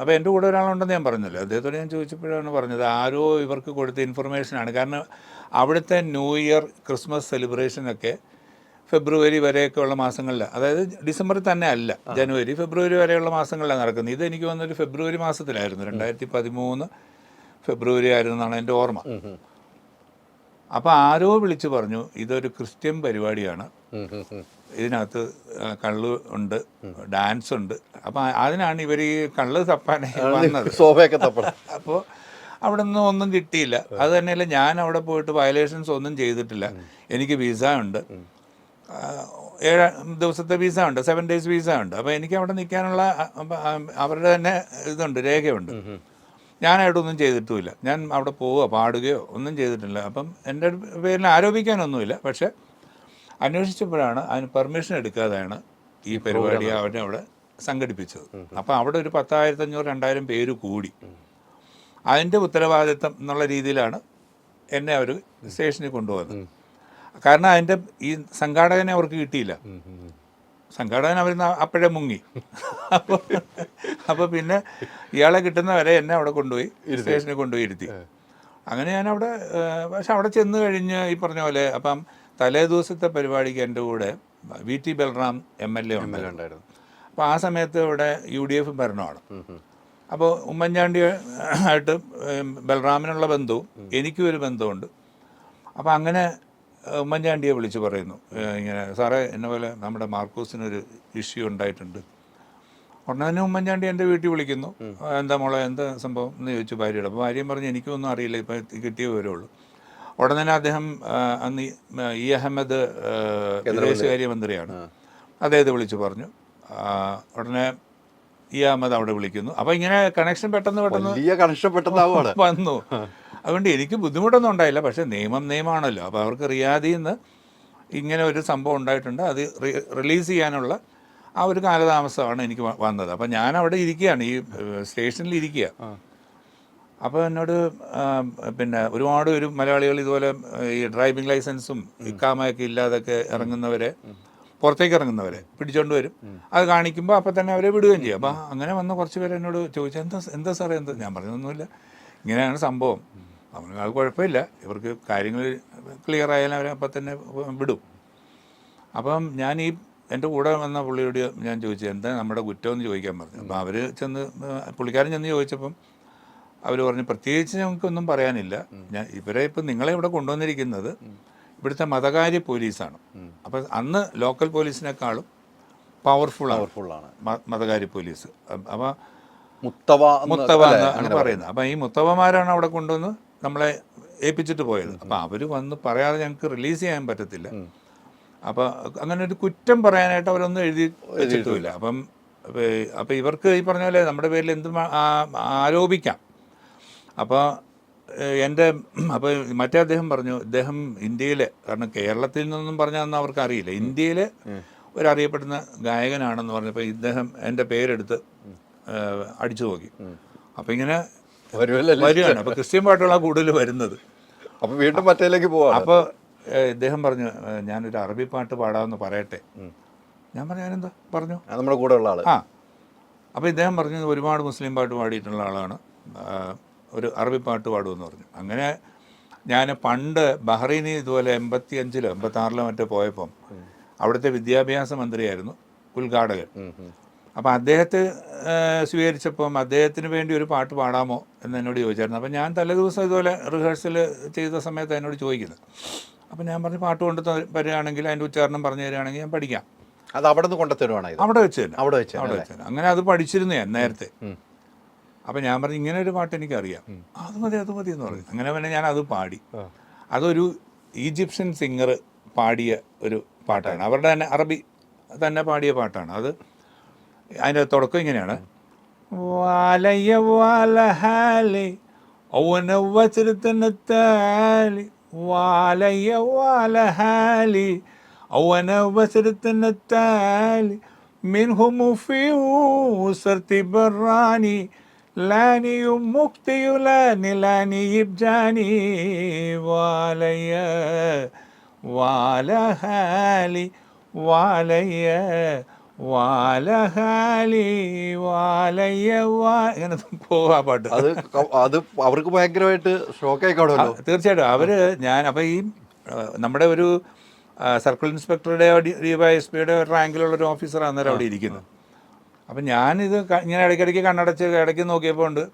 അപ്പോൾ എൻ്റെ കൂടെ ഒരാളുണ്ടെന്ന് ഞാൻ പറഞ്ഞല്ലോ, അദ്ദേഹത്തോട് ഞാൻ ചോദിച്ചപ്പോഴാണ് പറഞ്ഞത് ആരോ ഇവർക്ക് കൊടുത്ത ഇൻഫർമേഷനാണ്. കാരണം അവിടുത്തെ ന്യൂ ഇയർ ക്രിസ്മസ് സെലിബ്രേഷനൊക്കെ ഫെബ്രുവരി വരെയൊക്കെ ഉള്ള മാസങ്ങളിലാണ്, അതായത് ഡിസംബറിൽ തന്നെ അല്ല, ജനുവരി ഫെബ്രുവരി വരെയുള്ള മാസങ്ങളിലാണ് നടക്കുന്നത്. ഇത് എനിക്ക് വന്നൊരു ഫെബ്രുവരി മാസത്തിലായിരുന്നു, 2013 ഫെബ്രുവരി ആയിരുന്നു എന്നാണ് എൻ്റെ ഓർമ്മ. അപ്പോൾ ആരോ വിളിച്ചു പറഞ്ഞു ഇതൊരു ക്രിസ്ത്യൻ പരിപാടിയാണ്, ഇതിനകത്ത് കള്ള് ഉണ്ട്, ഡാൻസ് ഉണ്ട്. അപ്പം അതിനാണ് ഇവർ ഈ കള്ള് തപ്പാനായി വന്നത്. അപ്പോൾ അവിടെ നിന്ന് ഒന്നും കിട്ടിയില്ല. അത് തന്നെയല്ല, ഞാൻ അവിടെ പോയിട്ട് വയലേഷൻസ് ഒന്നും ചെയ്തിട്ടില്ല. എനിക്ക് വിസ ഉണ്ട്, 7 ദിവസത്തെ വിസ ഉണ്ട്, 7 days വിസ ഉണ്ട്. അപ്പോൾ എനിക്ക് അവിടെ നിൽക്കാനുള്ള അവരുടെ തന്നെ ഇതുണ്ട്, രേഖയുണ്ട്. ഞാനായിട്ടൊന്നും ചെയ്തിട്ടുമില്ല. ഞാൻ അവിടെ പോവുകയോ പാടുകയോ ഒന്നും ചെയ്തിട്ടില്ല. അപ്പം എൻ്റെ പേരിൽ ആരോപിക്കാനൊന്നുമില്ല. പക്ഷേ അന്വേഷിച്ചപ്പോഴാണ് അതിന് പെർമിഷൻ എടുക്കാതെയാണ് ഈ പരിപാടി അവിടെ സംഘടിപ്പിച്ചത്. അപ്പോൾ അവിടെ ഒരു 10,500-2,000 പേര് കൂടി. അതിൻ്റെ ഉത്തരവാദിത്തം എന്നുള്ള രീതിയിലാണ് എന്നെ അവർ സ്റ്റേഷനിൽ കൊണ്ടുപോകുന്നത്. കാരണം അതിൻ്റെ ഈ സംഘാടകനെ അവർക്ക് കിട്ടിയില്ല. സംഘാടകൻ അവർ അപ്പോഴേ മുങ്ങി. അപ്പോൾ പിന്നെ ഇയാളെ കിട്ടുന്നവരെ എന്നെ അവിടെ കൊണ്ടുപോയി സ്റ്റേഷനിൽ കൊണ്ടുപോയി ഇരുത്തി. അങ്ങനെ ഞാനവിടെ, പക്ഷെ അവിടെ ചെന്ന് കഴിഞ്ഞ് ഈ പറഞ്ഞ പോലെ, അപ്പം തലേ ദിവസത്തെ പരിപാടിക്ക് എൻ്റെ കൂടെ VT ബൽറാം MLA ഉണ്ടായിരുന്നു. അപ്പോൾ ആ സമയത്ത് ഇവിടെ UDF ഭരണമാണ്. അപ്പോൾ ഉമ്മൻചാണ്ടി ആയിട്ട് ബൽറാമിനുള്ള ബന്ധവും എനിക്കും ഒരു ബന്ധമുണ്ട്. അപ്പോൾ അങ്ങനെ ഉമ്മൻചാണ്ടിയെ വിളിച്ച് പറയുന്നു, ഇങ്ങനെ സാറേ എന്നെ പോലെ നമ്മുടെ മാർക്കോസിനൊരു ഇഷ്യൂ ഉണ്ടായിട്ടുണ്ട്. ഉടനെ തന്നെ ഉമ്മൻചാണ്ടി എൻ്റെ വീട്ടിൽ വിളിക്കുന്നു. എന്താ മോളെ, എന്താ സംഭവം എന്ന് ചോദിച്ചു ഭാര്യയോട്. അപ്പോൾ ഭാര്യയും പറഞ്ഞു എനിക്കൊന്നും അറിയില്ല, ഇപ്പം കിട്ടിയേ വരുള്ളൂ. ഉടനെ തന്നെ അദ്ദേഹം അന്ന് E. അഹമ്മദ് വിദേശകാര്യമന്ത്രിയാണ്, അദ്ദേഹത്തെ വിളിച്ച് പറഞ്ഞു. ഉടനെ E. അഹമ്മദ് അവിടെ വിളിക്കുന്നു. അപ്പോൾ ഇങ്ങനെ കണക്ഷൻ പെട്ടെന്ന് വന്നു. അതുകൊണ്ട് എനിക്ക് ബുദ്ധിമുട്ടൊന്നും ഉണ്ടായില്ല. പക്ഷേ നിയമമാണല്ലോ. അപ്പോൾ അവർക്ക് റിയാദിൽ നിന്ന് ഇങ്ങനെ ഒരു സംഭവം ഉണ്ടായിട്ടുണ്ട്, അത് റിലീസ് ചെയ്യാനുള്ള ആ ഒരു കാലതാമസമാണ് എനിക്ക് വന്നത്. അപ്പോൾ ഞാൻ അവിടെ ഇരിക്കുകയാണ്, ഈ സ്റ്റേഷനിൽ ഇരിക്കുക. അപ്പോൾ എന്നോട് പിന്നെ ഒരുപാട് ഒരു മലയാളികൾ ഇതുപോലെ ഈ ഡ്രൈവിംഗ് ലൈസൻസും ഇക്കാമയൊക്കെ ഇല്ലാതൊക്കെ ഇറങ്ങുന്നവരെ, പുറത്തേക്ക് ഇറങ്ങുന്നവരെ പിടിച്ചോണ്ട് വരും. അത് കാണിക്കുമ്പോൾ അപ്പോൾ തന്നെ അവരെ വിടുകയും ചെയ്യും. അപ്പോൾ അങ്ങനെ വന്ന് കുറച്ച് പേര് എന്നോട് ചോദിച്ചു, എന്താ സാറേ എന്താ? ഞാൻ പറഞ്ഞൊന്നുമില്ല, ഇങ്ങനെയാണ് സംഭവം. അവന് അത് കുഴപ്പമില്ല, ഇവർക്ക് കാര്യങ്ങൾ ക്ലിയർ ആയാലും അവരെ അപ്പം തന്നെ വിടും. അപ്പം ഞാൻ ഈ എൻ്റെ കൂടെ വന്ന പുള്ളിയോട് ഞാൻ ചോദിച്ചു എന്താ നമ്മുടെ കുറ്റമെന്ന് ചോദിക്കാൻ പറഞ്ഞു. അപ്പോൾ അവർ പുള്ളിക്കാരൻ ചെന്ന് ചോദിച്ചപ്പം അവർ പറഞ്ഞു പ്രത്യേകിച്ച് ഞങ്ങൾക്കൊന്നും പറയാനില്ല, ഇവരെ ഇപ്പം നിങ്ങളെ ഇവിടെ കൊണ്ടുവന്നിരിക്കുന്നത് ഇവിടുത്തെ മതകാര്യ പോലീസാണ്. അപ്പം അന്ന് ലോക്കൽ പോലീസിനേക്കാളും പവർഫുള്ളാണ് മതകാര്യ പോലീസ്. അപ്പോൾ മുത്തവ എന്നാണ് പറയുന്നത്. അപ്പം ഈ മുത്തവമാരാണ് അവിടെ കൊണ്ടുവന്ന് നമ്മളെ ഏൽപ്പിച്ചിട്ട് പോയത്. അപ്പം അവർ വന്ന് പറയാതെ ഞങ്ങൾക്ക് റിലീസ് ചെയ്യാൻ പറ്റത്തില്ല. അപ്പോൾ അങ്ങനെ ഒരു കുറ്റം പറയാനായിട്ട് അവരൊന്നും എഴുതി വെച്ചിട്ടുമില്ല. അപ്പം ഇവർക്ക് ഈ പറഞ്ഞ പോലെ നമ്മുടെ പേരിൽ എന്തും ആരോപിക്കാം. അപ്പോൾ മറ്റേ അദ്ദേഹം പറഞ്ഞു, ഇദ്ദേഹം ഇന്ത്യയിലെ, കാരണം കേരളത്തിൽ നിന്നൊന്നും പറഞ്ഞാൽ അവർക്ക് അറിയില്ല, ഇന്ത്യയിലെ ഒരറിയപ്പെടുന്ന ഗായകനാണെന്ന് പറഞ്ഞപ്പോൾ ഇദ്ദേഹം എൻ്റെ പേരെടുത്ത് അടിച്ചു നോക്കി. അപ്പോൾ ഇങ്ങനെ വരികയാണ്. അപ്പോൾ ക്രിസ്ത്യൻ പാട്ടുകളാണ് കൂടുതൽ വരുന്നത്. അപ്പോൾ വീണ്ടും മറ്റേലേക്ക് പോവാം. അപ്പോൾ ഇദ്ദേഹം പറഞ്ഞു ഞാനൊരു അറബി പാട്ട് പാടാമെന്ന് പറയട്ടെ. ഞാൻ പറഞ്ഞു ഞാനെന്താ പറഞ്ഞു, നമ്മുടെ കൂടെ ഉള്ള ആൾ. അപ്പോൾ ഇദ്ദേഹം പറഞ്ഞു ഒരുപാട് മുസ്ലിം പാട്ട് പാടിയിട്ടുള്ള ആളാണ്, ഒരു അറബി പാട്ട് പാടുമെന്ന് പറഞ്ഞു. അങ്ങനെ ഞാൻ പണ്ട് ബഹ്റൈനിൽ ഇതുപോലെ 85-ലോ 86-ലോ മറ്റോ പോയപ്പം അവിടുത്തെ വിദ്യാഭ്യാസ മന്ത്രിയായിരുന്നു ഉദ്ഘാടകൻ. അപ്പോൾ അദ്ദേഹത്തെ സ്വീകരിച്ചപ്പം അദ്ദേഹത്തിന് വേണ്ടി ഒരു പാട്ട് പാടാമോ എന്ന് എന്നോട് ചോദിച്ചായിരുന്നു. അപ്പോൾ ഞാൻ തലേദിവസം ഇതുപോലെ റിഹേഴ്സൽ ചെയ്ത സമയത്ത് എന്നോട് ചോദിക്കുന്നത്. അപ്പോൾ ഞാൻ പറഞ്ഞു പാട്ട് കൊണ്ട് വരികയാണെങ്കിൽ അതിൻ്റെ ഉച്ചാരണം പറഞ്ഞു തരികയാണെങ്കിൽ ഞാൻ പഠിക്കാം. അത് അവിടെ നിന്ന് കൊണ്ടുത്തരുവാണ്? അവിടെ വെച്ച് തന്നെ. അങ്ങനെ അത് പഠിച്ചിരുന്നു ഞാൻ നേരത്തെ. അപ്പോൾ ഞാൻ പറഞ്ഞു ഇങ്ങനെ ഒരു പാട്ട് എനിക്കറിയാം, അത് മതി എന്ന് പറഞ്ഞു. അങ്ങനെ പിന്നെ ഞാൻ അത് പാടി. അതൊരു ഈജിപ്ഷ്യൻ സിംഗർ പാടിയ ഒരു പാട്ടാണ്, അവരുടെ തന്നെ അറബി തന്നെ പാടിയ പാട്ടാണ് അത്. അതിൻ്റെ തുടക്കം ഇങ്ങനെയാണ്, വാലയ്യ വാലഹാലി ഔവനവ്വചരിതനത്താലി വാലയ്യ വാലഹാലി ഔവനവ്വചരിതനത്താലി മിൻഹുമു ഫീ ഉസർത്തി ബറാനി ലാനിയും മുക്തിയുലാനി ലാനി ഇബ്ജാനി വാലയ വാലഹാലി വാലയ വാലഹാലി വാലയ ഇങ്ങനെ പോവാ പാട്ട്. അത് അവർക്ക് ഭയങ്കരമായിട്ട് ഷോക്കായി കാണുമല്ലോ. തീർച്ചയായിട്ടും അവര് അപ്പോൾ ഈ നമ്മുടെ ഒരു സർക്കിൾ ഇൻസ്പെക്ടറുടെ DYSPയുടെ റാങ്കിലുള്ള ഒരു ഓഫീസറാണ് അന്നേരം അവിടെ ഇരിക്കുന്നത്. അപ്പം ഞാനിത് ഇങ്ങനെ ഇടയ്ക്കിടയ്ക്ക് കണ്ണടച്ച് ഇടയ്ക്ക് നോക്കിയപ്പോൾ ഉണ്ട്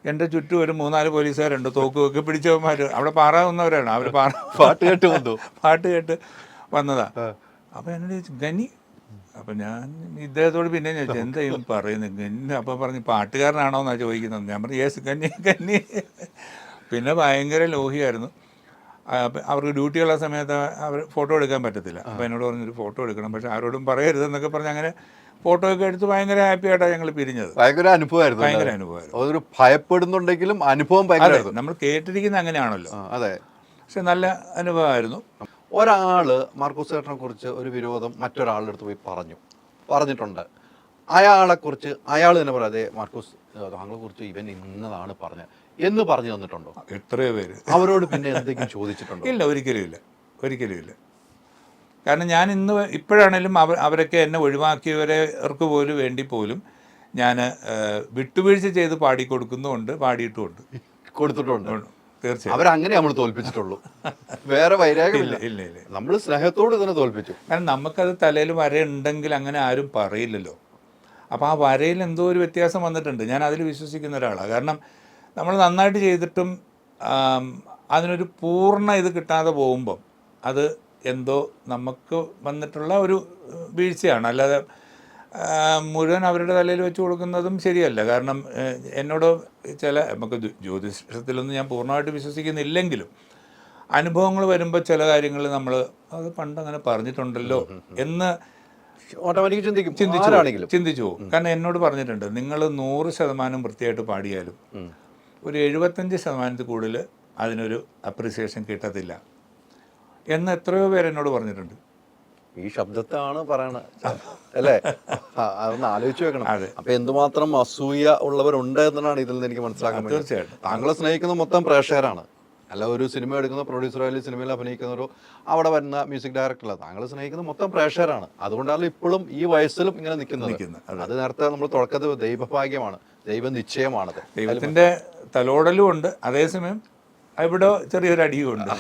എൻ്റെ ചുറ്റും ഒരു 3-4 പോലീസുകാരുണ്ട്, തോക്കൊക്കെ പിടിച്ചവന്മാർ. അവിടെ പാറാവുന്നവരാണ് അവർ. പാട്ട് കേട്ട് വന്നു, പാട്ട് കേട്ട് വന്നതാ. അപ്പം എന്നോട് ചോദിച്ചു ഗനി. അപ്പം ഞാൻ ഇദ്ദേഹത്തോട് പിന്നെ ചോദിച്ചു എന്തായും പറയുന്നത് ഗന്നി. അപ്പം പറഞ്ഞ് പാട്ടുകാരനാണോ എന്നാണ് ചോദിക്കുന്നത്. ഞാൻ പറഞ്ഞു യേസ് ഗന്നി ഗന്നി. പിന്നെ ഭയങ്കര ലോഹിയായിരുന്നു. അവർക്ക് ഡ്യൂട്ടിയുള്ള സമയത്ത് അവർ ഫോട്ടോ എടുക്കാൻ പറ്റത്തില്ല. അപ്പോൾ എന്നോട് പറഞ്ഞൊരു ഫോട്ടോ എടുക്കണം, പക്ഷെ ആരോടും പറയരുതെന്നൊക്കെ പറഞ്ഞ് അങ്ങനെ ഫോട്ടോ ഒക്കെ എടുത്ത് ഭയങ്കര ഹാപ്പി ആയിട്ടാണ് ഞങ്ങൾ പിരിഞ്ഞത്. ഭയങ്കര അനുഭവമായിരുന്നു. ഒരു ഭയപ്പെടുന്നുണ്ടെങ്കിലും അനുഭവം ഭയങ്കര, നമ്മൾ കേട്ടിരിക്കുന്ന അങ്ങനെയാണല്ലോ. അതെ, പക്ഷെ നല്ല അനുഭവമായിരുന്നു. ഒരാള് മാർക്കോസ് ചേട്ടനെ കുറിച്ച് ഒരു വിരോധം മറ്റൊരാളുടെ അടുത്ത് പോയി പറഞ്ഞിട്ടുണ്ട്. അയാളെക്കുറിച്ച് അയാൾ തന്നെ പറയാതെ മാർക്കോസ് താങ്കളെ കുറിച്ച് ഇവൻ ഇന്നതാണ് പറഞ്ഞത് എന്ന് പറഞ്ഞു തന്നിട്ടുണ്ടോ? എത്രയോ പേര്. അവരോട് പിന്നെ എന്തെങ്കിലും ചോദിച്ചിട്ടുണ്ടോ? ഇല്ല, ഒരിക്കലും ഇല്ല. കാരണം ഞാൻ ഇപ്പോഴാണേലും അവരൊക്കെ എന്നെ ഒഴിവാക്കിയവർക്ക് പോലും വേണ്ടി പോലും ഞാൻ വിട്ടുവീഴ്ച ചെയ്ത് പാടിക്കൊടുക്കുന്നുമുണ്ട്, പാടിയിട്ടുമുണ്ട്, കൊടുത്തിട്ടുണ്ട്. തീർച്ചയായും അവരങ്ങനെ നമ്മൾ തോൽപ്പിച്ചിട്ടുള്ളൂ, വേറെ വൈരാഗ്യമില്ല. ഇല്ല. നമ്മൾ സ്നേഹത്തോട് തന്നെ തോൽപ്പിച്ചു. കാരണം നമുക്കത് തലയിൽ വരയുണ്ടെങ്കിൽ അങ്ങനെ ആരും പറയില്ലല്ലോ. അപ്പോൾ ആ വരയിൽ എന്തോ ഒരു വ്യത്യാസം വന്നിട്ടുണ്ട്. ഞാൻ അതിൽ വിശ്വസിക്കുന്ന ഒരാളാണ്. കാരണം നമ്മൾ നന്നായിട്ട് ചെയ്തിട്ടും അതിനൊരു പൂർണ്ണ ഇത് കിട്ടാതെ പോകുമ്പം അത് എന്തോ നമുക്ക് വന്നിട്ടുള്ള ഒരു വീഴ്ചയാണ്. അല്ലാതെ മുഴുവൻ അവരുടെ തലയിൽ വെച്ച് കൊടുക്കുന്നതും ശരിയല്ല. കാരണം എന്നോട് നമുക്ക് ജ്യോതിഷത്തിലൊന്നും ഞാൻ പൂർണ്ണമായിട്ട് വിശ്വസിക്കുന്നില്ലെങ്കിലും അനുഭവങ്ങൾ വരുമ്പോൾ ചില കാര്യങ്ങൾ നമ്മൾ അത് പണ്ട് അങ്ങനെ പറഞ്ഞിട്ടുണ്ടല്ലോ എന്ന് ഓട്ടോമാറ്റിക് ചിന്തിച്ചു പോകും. കാരണം എന്നോട് പറഞ്ഞിട്ടുണ്ട്, നിങ്ങൾ 100% വൃത്തിയായിട്ട് പാടിയാലും ഒരു 75% കൂടുതൽ അതിനൊരു അപ്രിസിയേഷൻ കിട്ടത്തില്ല എന്ന് എത്രയോ പേര് എന്നോട് പറഞ്ഞിട്ടുണ്ട്. ഈ ശബ്ദത്താണ് പറയണത് അല്ലേ? അതൊന്ന് ആലോചിച്ച് വെക്കണം. അപ്പൊ എന്തുമാത്രം അസൂയ ഉള്ളവരുണ്ട് എന്നാണ് ഇതിൽ നിന്ന് എനിക്ക് മനസ്സിലാക്കാൻ പറ്റും. തീർച്ചയായിട്ടും താങ്കളെ സ്നേഹിക്കുന്ന മൊത്തം പ്രേക്ഷകരാണ്, അല്ല ഒരു സിനിമ എടുക്കുന്ന പ്രൊഡ്യൂസറോ അല്ലെങ്കിൽ സിനിമയിൽ അഭിനയിക്കുന്നവരോ അവിടെ വരുന്ന മ്യൂസിക് ഡയറക്ടറല്ല. താങ്കൾ സ്നേഹിക്കുന്ന മൊത്തം പ്രേക്ഷകരാണ്. അതുകൊണ്ടാണ് ഇപ്പോഴും ഈ വയസ്സിലും ഇങ്ങനെ നിൽക്കുന്നത്. അത് നേരത്തെ നമ്മൾ തുടക്കത്തിൽ ദൈവഭാഗ്യമാണ്, ദൈവ നിശ്ചയമാണത്. ദൈവത്തിന്റെ തലോടലും ഉണ്ട്, അതേസമയം ഇവിടെ ചെറിയൊരു അടിയും ഉണ്ട്.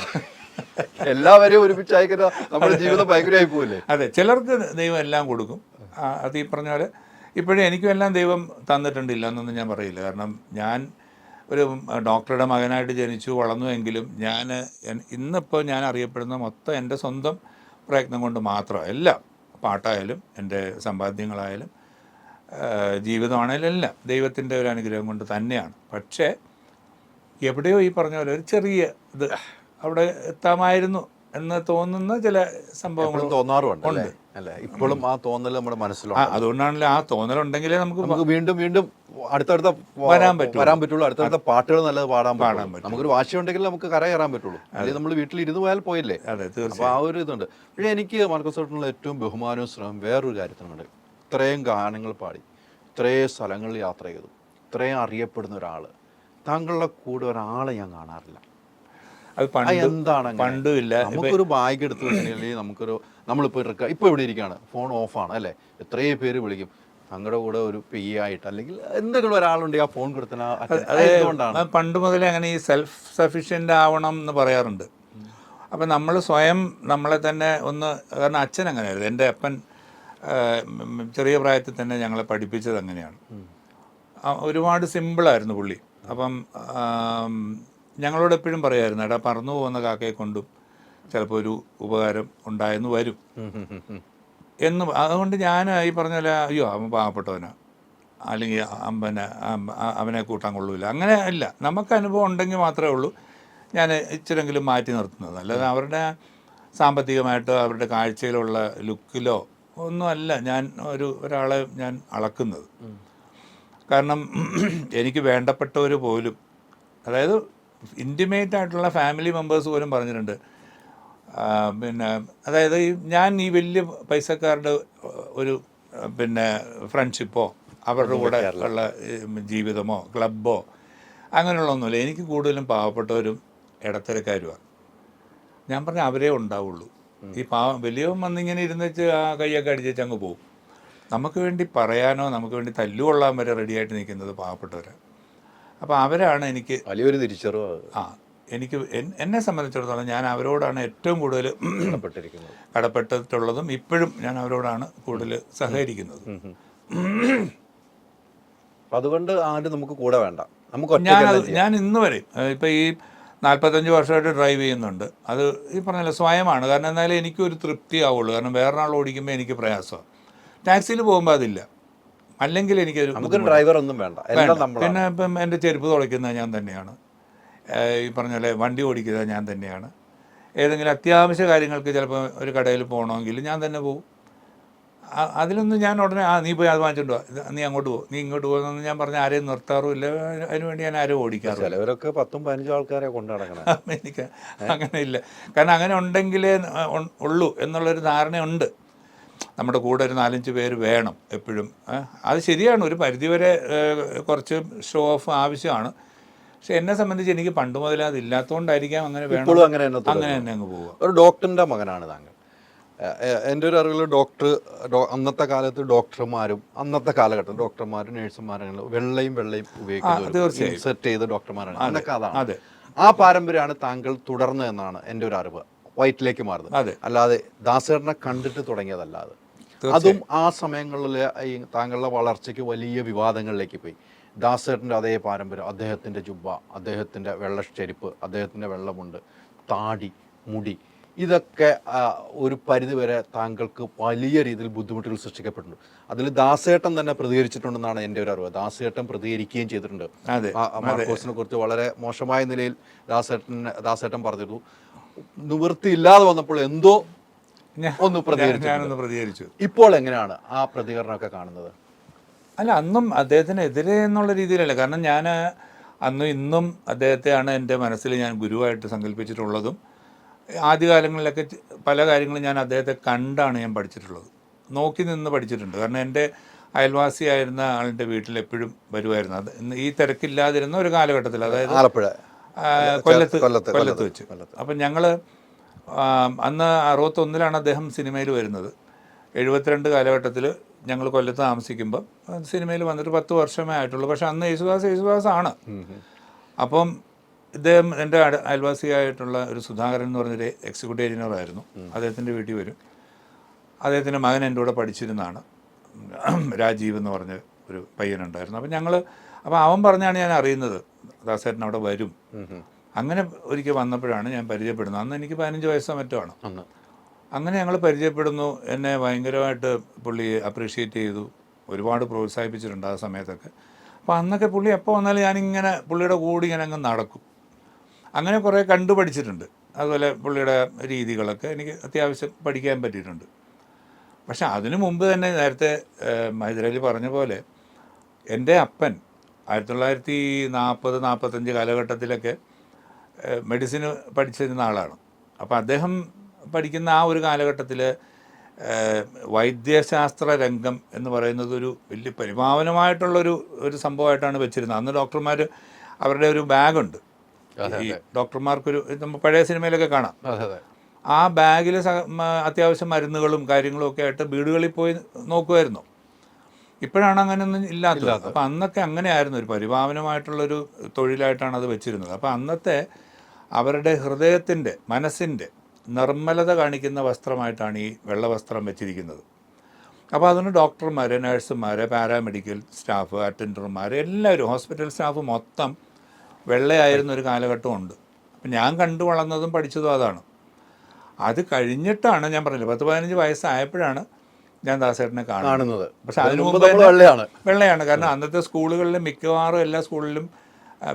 എല്ലാവരെയും ഒരുമിച്ച് അയക്കുന്ന നമ്മുടെ ജീവിതം ഭയങ്കരമായി പോവില്ലേ? അതെ, ചിലർക്ക് ദൈവം എല്ലാം കൊടുക്കും. അത് ഈ പറഞ്ഞ പോലെ ഇപ്പോഴും എനിക്കും എല്ലാം ദൈവം തന്നിട്ടുണ്ടില്ല എന്നൊന്നും ഞാൻ പറയില്ല. കാരണം ഞാൻ ഒരു ഡോക്ടറുടെ മകനായിട്ട് ജനിച്ചു വളർന്നുവെങ്കിലും ഇന്നിപ്പോൾ ഞാൻ അറിയപ്പെടുന്ന മൊത്തം എൻ്റെ സ്വന്തം പ്രയത്നം കൊണ്ട് മാത്രം. എല്ലാം, പാട്ടായാലും എൻ്റെ സമ്പാദ്യങ്ങളായാലും ജീവിതമാണേലും എല്ലാം ദൈവത്തിൻ്റെ ഒരു അനുഗ്രഹം കൊണ്ട് തന്നെയാണ്. പക്ഷേ എവിടെയോ ഈ പറഞ്ഞ പോലെ ഒരു ചെറിയ ഇത് അവിടെ എത്താമായിരുന്നു എന്ന് തോന്നുന്ന ചില സംഭവങ്ങൾ തോന്നാറുണ്ട് അല്ലേ? ഇപ്പോഴും ആ തോന്നൽ നമ്മുടെ മനസ്സിലുണ്ട്. അതുകൊണ്ടാണല്ലോ ആ തോന്നലുണ്ടെങ്കിലേ നമുക്ക് വീണ്ടും അടുത്തടുത്ത വരാൻ പറ്റുള്ളൂ. അടുത്തടുത്ത പാട്ടുകൾ നല്ലത് പാടാൻ പറ്റും. നമുക്കൊരു വാശിയുണ്ടെങ്കിൽ നമുക്ക് കര കയറാൻ പറ്റുള്ളൂ. അല്ലെങ്കിൽ നമ്മൾ വീട്ടിൽ ഇരുന്ന് പോയാൽ പോയില്ലേ? അപ്പോൾ ആ ഒരു ഇതുണ്ട്. പക്ഷേ എനിക്ക് മാർക്കോസ് ചേട്ടനുള്ള ഏറ്റവും ബഹുമാനവും സ്നേഹം വേറൊരു കാര്യത്തിനുണ്ട്. ഇത്രയും ഗാനങ്ങൾ പാടി, ഇത്രയും സ്ഥലങ്ങളിൽ യാത്ര ചെയ്തു, ഇത്രയും അറിയപ്പെടുന്ന ഒരാൾ, താങ്കളുടെ കൂടെ ഒരാളെ ഞാൻ കാണാറില്ല. എന്താണ്? പണ്ടുമില്ല. നമുക്കൊരു ബാഗ് എടുത്ത് വെച്ചിട്ടുണ്ടെങ്കിൽ നമ്മളിപ്പോൾ ഇപ്പോൾ ഇവിടെ ഇരിക്കുകയാണ്, ഫോൺ ഓഫാണ് അല്ലേ? എത്രയും പേര് വിളിക്കും, ഞങ്ങളുടെ കൂടെ ഒരു ആയിട്ട് അല്ലെങ്കിൽ എന്തെങ്കിലും ഒരാളുണ്ട് ആ ഫോൺ കൊടുത്തതുകൊണ്ടാണ്. പണ്ട് മുതലേ അങ്ങനെ ഈ സെൽഫ് സഫീഷ്യൻ്റ് ആവണം എന്ന് പറയാറുണ്ട്. അപ്പം നമ്മൾ സ്വയം നമ്മളെ തന്നെ കാരണം അച്ഛൻ അങ്ങനെയായിരുന്നു. എൻ്റെ അപ്പൻ ചെറിയ പ്രായത്തിൽ തന്നെ ഞങ്ങളെ പഠിപ്പിച്ചത് അങ്ങനെയാണ്. ഒരുപാട് സിമ്പിളായിരുന്നു പുള്ളി. അപ്പം ഞങ്ങളോട് എപ്പോഴും പറയുമായിരുന്നു, എടാ പറന്നു പോകുന്ന കാക്കയെ കൊണ്ടും ചിലപ്പോൾ ഒരു ഉപകാരം ഉണ്ടായെന്ന് വരും എന്ന്. അതുകൊണ്ട് ഞാൻ ഈ പറഞ്ഞ പോലെ അയ്യോ അവൻ പാവപ്പെട്ടവനാ അല്ലെങ്കിൽ അവനെ കൂട്ടാൻ കൊള്ളൂല, അങ്ങനെ ഇല്ല. നമുക്ക് അനുഭവം ഉണ്ടെങ്കിൽ മാത്രമേ ഉള്ളൂ ഞാൻ ഇച്ചിരെങ്കിലും മാറ്റി നിർത്തുന്നത്. അല്ലാതെ അവരുടെ സാമ്പത്തികമായിട്ടോ അവരുടെ കാഴ്ചയിലുള്ള ലുക്കിലോ ഒന്നുമല്ല ഞാൻ ഒരാളെ ഞാൻ അളക്കുന്നത്. കാരണം എനിക്ക് വേണ്ടപ്പെട്ടവർ പോലും, അതായത് ഇൻറ്റിമേറ്റ് ആയിട്ടുള്ള ഫാമിലി മെമ്പേഴ്സ് പോലും പറഞ്ഞിട്ടുണ്ട്, പിന്നെ അതായത് ഞാൻ ഈ വലിയ പൈസക്കാരുടെ ഒരു പിന്നെ ഫ്രണ്ട്ഷിപ്പോ അവരുടെ കൂടെ ഉള്ള ജീവിതമോ ക്ലബ്ബോ അങ്ങനെയുള്ളതൊന്നുമില്ല. എനിക്ക് കൂടുതലും പാവപ്പെട്ടവരും ഇടത്തരക്കാരുമാണ്. ഞാൻ പറഞ്ഞ അവരേ ഉണ്ടാവുള്ളൂ. ഈ വലിയവൻ വന്നിങ്ങനെ ഇരുന്നിച്ച് ആ കൈയൊക്കെ അടിച്ചേച്ച് അങ്ങ് പോകും. നമുക്ക് വേണ്ടി പറയാനോ നമുക്ക് വേണ്ടി തല്ലുകൊള്ളാൻ വരെ റെഡിയായിട്ട് നിൽക്കുന്നത് പാവപ്പെട്ടവരാണ്. അപ്പോൾ അവരാണ് എനിക്ക് വലിയൊരു തിരിച്ചറിവ്. എനിക്ക് എന്നെ സംബന്ധിച്ചിടത്തോളം ഞാൻ അവരോടാണ് ഏറ്റവും കൂടുതൽ കടപ്പെട്ടിട്ടുള്ളതും ഇപ്പോഴും ഞാൻ അവരോടാണ് കൂടുതൽ സഹകരിക്കുന്നത്. അതുകൊണ്ട് ആരും നമുക്ക് കൂടെ വേണ്ട, നമുക്ക് ഞാൻ ഇന്ന് വരെ ഇപ്പം ഈ 45 വർഷമായിട്ട് ഡ്രൈവ് ചെയ്യുന്നുണ്ട്. അത് ഈ പറഞ്ഞ സ്വയമാണ്. കാരണം എന്നാലും എനിക്കൊരു തൃപ്തി ആവുള്ളൂ. കാരണം വേറൊരാൾ ഓടിക്കുമ്പോൾ എനിക്ക് പ്രയാസമാണ്. ടാക്സിയിൽ പോകുമ്പോൾ അതില്ല. അല്ലെങ്കിൽ എനിക്കൊരു ഡ്രൈവർ ഒന്നും വേണ്ട. പിന്നെ ഇപ്പം എൻ്റെ ചെരുപ്പ് തുളയ്ക്കുന്നത് ഞാൻ തന്നെയാണ്. ഈ പറഞ്ഞ പോലെ വണ്ടി ഓടിക്കുന്നത് ഞാൻ തന്നെയാണ്. ഏതെങ്കിലും അത്യാവശ്യ കാര്യങ്ങൾക്ക് ചിലപ്പോൾ ഒരു കടയിൽ പോകണമെങ്കിൽ ഞാൻ തന്നെ പോകും. അതിലൊന്നും ഞാൻ ഉടനെ നീ പോയി അത് വാങ്ങിച്ചോണ്ട് പോവാ, നീ അങ്ങോട്ട് പോകും, നീ ഇങ്ങോട്ട് പോകുന്നതെന്ന് ഞാൻ പറഞ്ഞ ആരെയും നിർത്താറുമില്ല. അതിനുവേണ്ടി ഞാൻ ആരും ഓടിക്കാറില്ല. ചിലവരൊക്കെ 10-15 ആൾക്കാരെ കൊണ്ടു നടക്കണം. എനിക്ക് അങ്ങനെ ഇല്ല. കാരണം അങ്ങനെ ഉണ്ടെങ്കിലേ ഉള്ളൂ എന്നുള്ളൊരു ധാരണയുണ്ട്. നമ്മുടെ കൂടെ ഒരു 4-5 പേര് വേണം എപ്പോഴും. അത് ശരിയാണ്, ഒരു പരിധിവരെ കുറച്ച് ഷോ ഓഫ് ആവശ്യമാണ്. പക്ഷെ എന്നെ സംബന്ധിച്ച് എനിക്ക് പണ്ട് മുതലേ അതില്ലാത്തതുകൊണ്ടായിരിക്കാം അങ്ങനെ വേണം, അങ്ങനെ തന്നെ അങ്ങ് പോവുക. ഒരു ഡോക്ടറിൻ്റെ മകനാണ് താങ്കൾ. എൻ്റെ ഒരു അറിവിൽ അന്നത്തെ കാലത്ത് ഡോക്ടർമാരും അന്നത്തെ കാലഘട്ടം ഡോക്ടർമാരും നേഴ്സുമാരും വെള്ളയും ഉപയോഗിക്കുന്നത് സെറ്റ് ചെയ്ത ഡോക്ടർമാരാണ് അന്നൊക്കെ. അതാണ് ആ പാരമ്പര്യമാണ് താങ്കൾ തുടർന്നത് എന്നാണ് എൻ്റെ ഒരു അറിവ്. വൈറ്റിലേക്ക് മാറുന്നത് അല്ലാതെ ദാസേട്ടനെ കണ്ടിട്ട് തുടങ്ങിയതല്ലാതെ. അതും ആ സമയങ്ങളിൽ ഈ താങ്കളുടെ വളർച്ചയ്ക്ക് വലിയ വിവാദങ്ങളിലേക്ക് പോയി. ദാസേട്ടൻ്റെ അതേ പാരമ്പര്യം, അദ്ദേഹത്തിൻ്റെ ജുബ്ബ, അദ്ദേഹത്തിൻ്റെ വെള്ള ചെരുപ്പ്, അദ്ദേഹത്തിൻ്റെ വെള്ളമുണ്ട്, താടി, മുടി, ഇതൊക്കെ ഒരു പരിധിവരെ താങ്കൾക്ക് വലിയ രീതിയിൽ ബുദ്ധിമുട്ടുകൾ സൃഷ്ടിക്കപ്പെട്ടിട്ടുണ്ട്. അതിൽ ദാസേട്ടൻ തന്നെ പ്രതികരിച്ചിട്ടുണ്ടെന്നാണ് എൻ്റെ ഒരു അറിവ്. ദാസേട്ടൻ പ്രതികരിക്കുകയും ചെയ്തിട്ടുണ്ട്. മാർക്കോസിനെ കുറിച്ച് വളരെ മോശമായ നിലയിൽ ദാസേട്ടൻ പറഞ്ഞിരുന്നു. നിവൃത്തിയില്ലാതെ വന്നപ്പോൾ എന്തോ ഒന്ന് പ്രതികരിച്ചു. ഇപ്പോൾ എങ്ങനെയാണ് ആ പ്രതികരണമൊക്കെ കാണുന്നത്? അല്ല, അന്നും അദ്ദേഹത്തിനെതിരെ എന്നുള്ള രീതിയിലല്ല. കാരണം ഞാൻ അന്നും ഇന്നും അദ്ദേഹത്തെയാണ് എൻ്റെ മനസ്സിൽ ഞാൻ ഗുരുവായിട്ട് സങ്കല്പിച്ചിട്ടുള്ളതും. ആദ്യകാലങ്ങളിലൊക്കെ പല കാര്യങ്ങളും ഞാൻ അദ്ദേഹത്തെ കണ്ടാണ് ഞാൻ പഠിച്ചിട്ടുള്ളത്, നോക്കി നിന്ന് പഠിച്ചിട്ടുണ്ട്. കാരണം എൻ്റെ അയൽവാസിയായിരുന്ന ആളിൻ്റെ വീട്ടിൽ എപ്പോഴും വരുമായിരുന്നു. അത് ഈ തിരക്കില്ലാതിരുന്ന ഒരു കാലഘട്ടത്തിൽ, അതായത് കൊല്ലത്ത് വെച്ച്. അപ്പം ഞങ്ങൾ അന്ന് 61-ലാണ് അദ്ദേഹം സിനിമയിൽ വരുന്നത്. 72 കാലഘട്ടത്തിൽ ഞങ്ങൾ കൊല്ലത്ത് താമസിക്കുമ്പോൾ സിനിമയിൽ വന്നിട്ട് 10 വർഷമേ ആയിട്ടുള്ളൂ. പക്ഷെ അന്ന് യേശുദാസാണ്. അപ്പം ഇദ്ദേഹം എൻ്റെ അയൽവാസിയായിട്ടുള്ള ഒരു സുധാകരൻ എന്ന് പറഞ്ഞൊരു എക്സിക്യൂട്ടീവ് എഞ്ചിനീയറായിരുന്നു. അദ്ദേഹത്തിൻ്റെ വീട്ടിൽ വരും. അദ്ദേഹത്തിൻ്റെ മകൻ എൻ്റെ കൂടെ പഠിച്ചിരുന്നതാണ്, രാജീവ് എന്ന് പറഞ്ഞ ഒരു പയ്യനുണ്ടായിരുന്നു. അപ്പം അവൻ പറഞ്ഞാണ് ഞാൻ അറിയുന്നത് ദാസേട്ടൻ അവിടെ വരും. അങ്ങനെ ഒരിക്കൽ വന്നപ്പോഴാണ് ഞാൻ പരിചയപ്പെടുന്നത്. അന്ന് എനിക്ക് 15 വയസ്സോ മറ്റോ ആണ്. അങ്ങനെ ഞങ്ങൾ പരിചയപ്പെടുന്നു. എന്നെ ഭയങ്കരമായിട്ട് പുള്ളി അപ്രീഷിയേറ്റ് ചെയ്തു, ഒരുപാട് പ്രോത്സാഹിപ്പിച്ചിട്ടുണ്ട് ആ സമയത്തൊക്കെ. അപ്പോൾ അന്നൊക്കെ പുള്ളി എപ്പോൾ വന്നാലും ഞാനിങ്ങനെ പുള്ളിയുടെ കൂടെ ഇങ്ങനെ അങ്ങ് നടക്കും. അങ്ങനെ കുറേ കണ്ടുപഠിച്ചിട്ടുണ്ട്. അതുപോലെ പുള്ളിയുടെ രീതികളൊക്കെ എനിക്ക് അത്യാവശ്യം പഠിക്കാൻ പറ്റിയിട്ടുണ്ട്. പക്ഷെ അതിനു മുമ്പ് തന്നെ നേരത്തെ ഹൈദരാലി പറഞ്ഞ പോലെ എൻ്റെ അപ്പൻ 1940-45 കാലഘട്ടത്തിലൊക്കെ മെഡിസിന് പഠിച്ചിരുന്ന ആളാണ്. അപ്പോൾ അദ്ദേഹം പഠിക്കുന്ന ആ ഒരു കാലഘട്ടത്തിൽ വൈദ്യശാസ്ത്ര രംഗം എന്ന് പറയുന്നത് ഒരു വലിയ പരിപാവനമായിട്ടുള്ളൊരു സംഭവമായിട്ടാണ് വെച്ചിരുന്നത്. അന്ന് ഡോക്ടർമാർ അവരുടെ ഒരു ബാഗുണ്ട്, ഈ ഡോക്ടർമാർക്കൊരു നമ്മൾ പഴയ സിനിമയിലൊക്കെ കാണാം. ആ ബാഗിൽ അത്യാവശ്യം മരുന്നുകളും കാര്യങ്ങളും ഒക്കെ ആയിട്ട് വീടുകളിൽ പോയി നോക്കുമായിരുന്നു. ഇപ്പോഴാണ് അങ്ങനെയൊന്നും ഇല്ലാത്തത്. അപ്പോൾ അന്നൊക്കെ അങ്ങനെയായിരുന്നു, ഒരു പരിപാവനമായിട്ടുള്ളൊരു തൊഴിലായിട്ടാണ് അത് വെച്ചിരുന്നത്. അപ്പോൾ അന്നത്തെ അവരുടെ ഹൃദയത്തിൻ്റെ മനസ്സിൻ്റെ നിർമ്മലത കാണിക്കുന്ന വസ്ത്രമായിട്ടാണ് ഈ വെള്ളവസ്ത്രം വെച്ചിരിക്കുന്നത്. അപ്പോൾ അതുകൊണ്ട് ഡോക്ടർമാർ, നഴ്സുമാർ, പാരാമെഡിക്കൽ സ്റ്റാഫ്, അറ്റൻഡർമാർ, എല്ലാവരും ഹോസ്പിറ്റൽ സ്റ്റാഫ് മൊത്തം വെള്ളയായിരുന്ന ഒരു കാലഘട്ടമുണ്ട്. അപ്പം ഞാൻ കണ്ടു വളർന്നതും പഠിച്ചതും അതാണ്. അത് കഴിഞ്ഞിട്ടാണ് ഞാൻ പറഞ്ഞില്ല, 10-15 വയസ്സായപ്പോഴാണ് ഞാൻ ദാസേട്ടനെ കാണുന്നത്. പക്ഷെ അതിന് മുമ്പ് വെള്ളയാണ്. കാരണം അന്നത്തെ സ്കൂളുകളിൽ മിക്കവാറും എല്ലാ സ്കൂളിലും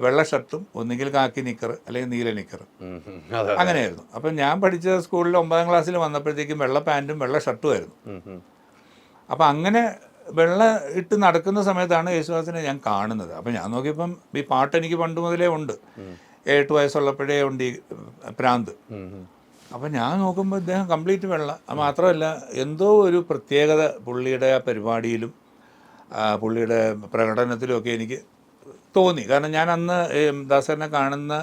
വെള്ള ഷർട്ടും ഒന്നുകിൽ കാക്കി നിക്കർ അല്ലെങ്കിൽ നീല നിക്കർ അങ്ങനെയായിരുന്നു. അപ്പം ഞാൻ പഠിച്ച സ്കൂളിൽ 9ാം ക്ലാസ്സിൽ വന്നപ്പോഴത്തേക്കും വെള്ള പാൻറ്റും വെള്ള ഷർട്ടുമായിരുന്നു. അപ്പം അങ്ങനെ വെള്ള ഇട്ട് നടക്കുന്ന സമയത്താണ് യേശുദാസിനെ ഞാൻ കാണുന്നത്. അപ്പം ഞാൻ നോക്കിയപ്പം ഈ പാട്ട് എനിക്ക് പണ്ട് മുതലേ ഉണ്ട്. 8 വയസ്സുള്ളപ്പോഴേ ഉണ്ട് ഈ പ്രാന്ത്. അപ്പം ഞാൻ നോക്കുമ്പോൾ ഇദ്ദേഹം കംപ്ലീറ്റ് വെള്ള. അത് മാത്രമല്ല എന്തോ ഒരു പ്രത്യേകത പുള്ളിയുടെ ആ പരിപാടിയിലും പുള്ളിയുടെ പ്രകടനത്തിലുമൊക്കെ എനിക്ക് തോന്നി. കാരണം ഞാൻ അന്ന് ദാസറിനെ കാണുന്ന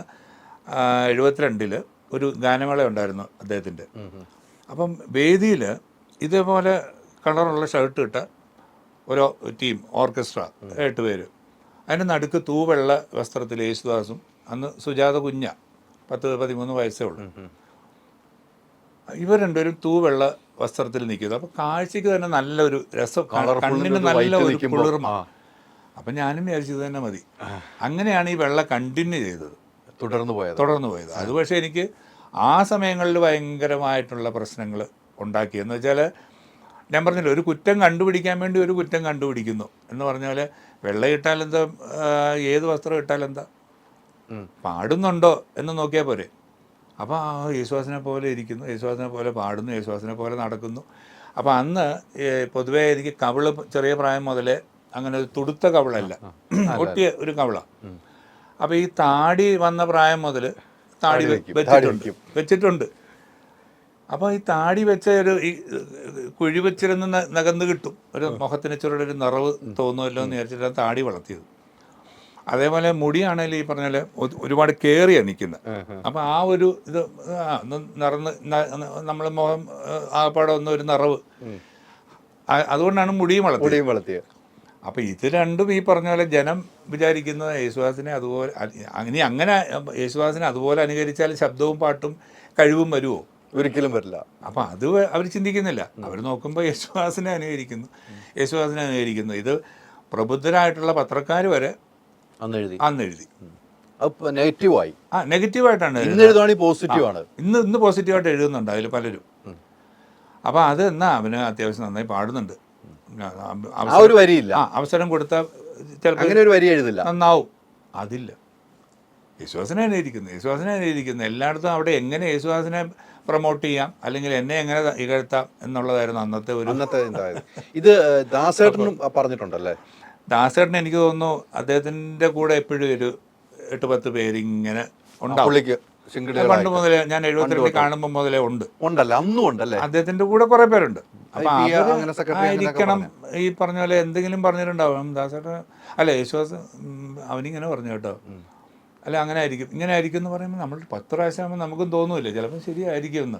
72 ഒരു ഗാനമേള ഉണ്ടായിരുന്നു അദ്ദേഹത്തിൻ്റെ. അപ്പം വേദിയിൽ ഇതേപോലെ കളറുള്ള ഷർട്ട് ഇട്ട ഓരോ ടീം, ഓർക്കസ്ട്ര 8 പേര്, അതിൻ്റെ നടുക്ക് തൂവെള്ള വസ്ത്രത്തിൽ യേശുദാസും, അന്ന് സുജാത കുഞ്ഞ 10-13 വയസ്സേ ഉള്ളൂ, ഇവർ രണ്ടുപേരും തൂവെള്ള വസ്ത്രത്തിൽ നിൽക്കുന്നത്. അപ്പോൾ കാഴ്ചയ്ക്ക് തന്നെ നല്ലൊരു രസം, കണ്ണിന് നല്ല ഒരു കുളിർമ. അപ്പം ഞാനും വിചാരിച്ചത് തന്നെ മതി. അങ്ങനെയാണ് ഈ വെള്ള കണ്ടിന്യൂ ചെയ്തത്, തുടർന്നു പോയത്. അത് പക്ഷേ എനിക്ക് ആ സമയങ്ങളിൽ ഭയങ്കരമായിട്ടുള്ള പ്രശ്നങ്ങൾ ഉണ്ടാക്കിയെന്ന് വെച്ചാൽ, ഞാൻ പറഞ്ഞില്ല, ഒരു കുറ്റം കണ്ടുപിടിക്കാൻ വേണ്ടി ഒരു കുറ്റം കണ്ടുപിടിക്കുന്നു എന്ന് പറഞ്ഞാൽ, വെള്ള ഇട്ടാലെന്താ, ഏത് വസ്ത്രം ഇട്ടാലെന്താ, പാടുന്നുണ്ടോ എന്ന് നോക്കിയാൽ പോരെ. അപ്പോൾ യേശുദാസിനെ പോലെ ഇരിക്കുന്നു, യേശുദാസിനെ പോലെ പാടുന്നു, യേശുദാസിനെ പോലെ നടക്കുന്നു. അപ്പോൾ അന്ന് പൊതുവേ എനിക്ക് കവിള് ചെറിയ പ്രായം മുതലേ അങ്ങനെ ഒരു തുടുത്ത കവിളല്ല, ഒട്ടിയ ഒരു കവിള. അപ്പോൾ ഈ താടി വന്ന പ്രായം മുതൽ താടി വെച്ചിട്ടുണ്ട്. അപ്പോൾ ഈ താടി വെച്ച ഒരു ഈ കുഴി വെച്ചിരുന്ന് നകന്ന് കിട്ടും, ഒരു മുഖത്തിന് ചെറിയൊരു നിറവ് തോന്നുമല്ലോ എന്ന് വിചാരിച്ചിട്ടാണ് താടി വളർത്തിയത്. അതേപോലെ മുടിയാണെങ്കിൽ ഈ പറഞ്ഞാൽ ഒരുപാട് കയറിയാണ് നിൽക്കുന്നത്. അപ്പോൾ ആ ഒരു ഇത് നിറന്ന് നമ്മൾ മുഖം ആകപ്പാടെ ഒന്നും ഒരു നിറവ്, അതുകൊണ്ടാണ് മുടിയും വളർത്തിയത്. അപ്പോൾ ഇത് രണ്ടും ഈ പറഞ്ഞ പോലെ ജനം വിചാരിക്കുന്നത് യേശുദാസിനെ അതുപോലെ, അങ്ങനെ യേശുദാസിനെ അതുപോലെ അനുകരിച്ചാൽ ശബ്ദവും പാട്ടും കഴിവും വരുമോ? ഒരിക്കലും വരില്ല. അപ്പോൾ അത് അവർ ചിന്തിക്കുന്നില്ല. അവർ നോക്കുമ്പോൾ യേശുദാസിനെ അനുകരിക്കുന്നു. ഇത് പ്രബുദ്ധരായിട്ടുള്ള പത്രക്കാർ വരെ അന്നെഴുതി. നെഗറ്റീവായി. നെഗറ്റീവായിട്ടാണ് പോസിറ്റീവാണ്. ഇന്ന് പോസിറ്റീവായിട്ട് എഴുതുന്നുണ്ട് അതിൽ പലരും. അപ്പോൾ അത് എന്നാ അവന് അത്യാവശ്യം നന്നായി പാടുന്നുണ്ട്, അവസരം കൊടുത്താൽ ചിലപ്പോൾ നന്നാവും. അതില്ല, യേശുദാസിനെ അനുകരിക്കുന്നു. എല്ലായിടത്തും അവിടെ എങ്ങനെ യേശുദാസിനെ പ്രൊമോട്ട് ചെയ്യാം, അല്ലെങ്കിൽ എന്നെ എങ്ങനെ ഇകഴ്ത്താം എന്നുള്ളതായിരുന്നു അന്നത്തെ ഇത് ദാസേട്ടനും പറഞ്ഞിട്ടുണ്ടല്ലേ? ദാസേട്ടൻ എനിക്ക് തോന്നുന്നു അദ്ദേഹത്തിൻ്റെ കൂടെ എപ്പോഴും ഒരു 8-10 പേരിങ്ങനെ ഉണ്ടാവും. പണ്ട് മുതലേ, ഞാൻ 72 കാണുമ്പോൾ മുതലേ ഉണ്ടല്ലേ, അന്നും ഉണ്ടല്ലേ, അദ്ദേഹത്തിന്റെ കൂടെ കുറെ പേരുണ്ട്. അപ്പൊ ആയിരിക്കണം ഈ പറഞ്ഞ പോലെ എന്തെങ്കിലും പറഞ്ഞിട്ടുണ്ടാവും ദാസേട്ടൻ. അല്ല, യേശുദാസ് അവനിങ്ങനെ പറഞ്ഞു കേട്ടോ, അല്ല അങ്ങനെ ആയിരിക്കും, ഇങ്ങനെ ആയിരിക്കും എന്ന് പറയുമ്പോൾ നമ്മൾ 10 പ്രാവശ്യം ആകുമ്പോൾ നമുക്കും തോന്നൂല്ലേ ചിലപ്പോൾ ശരിയായിരിക്കും എന്ന്.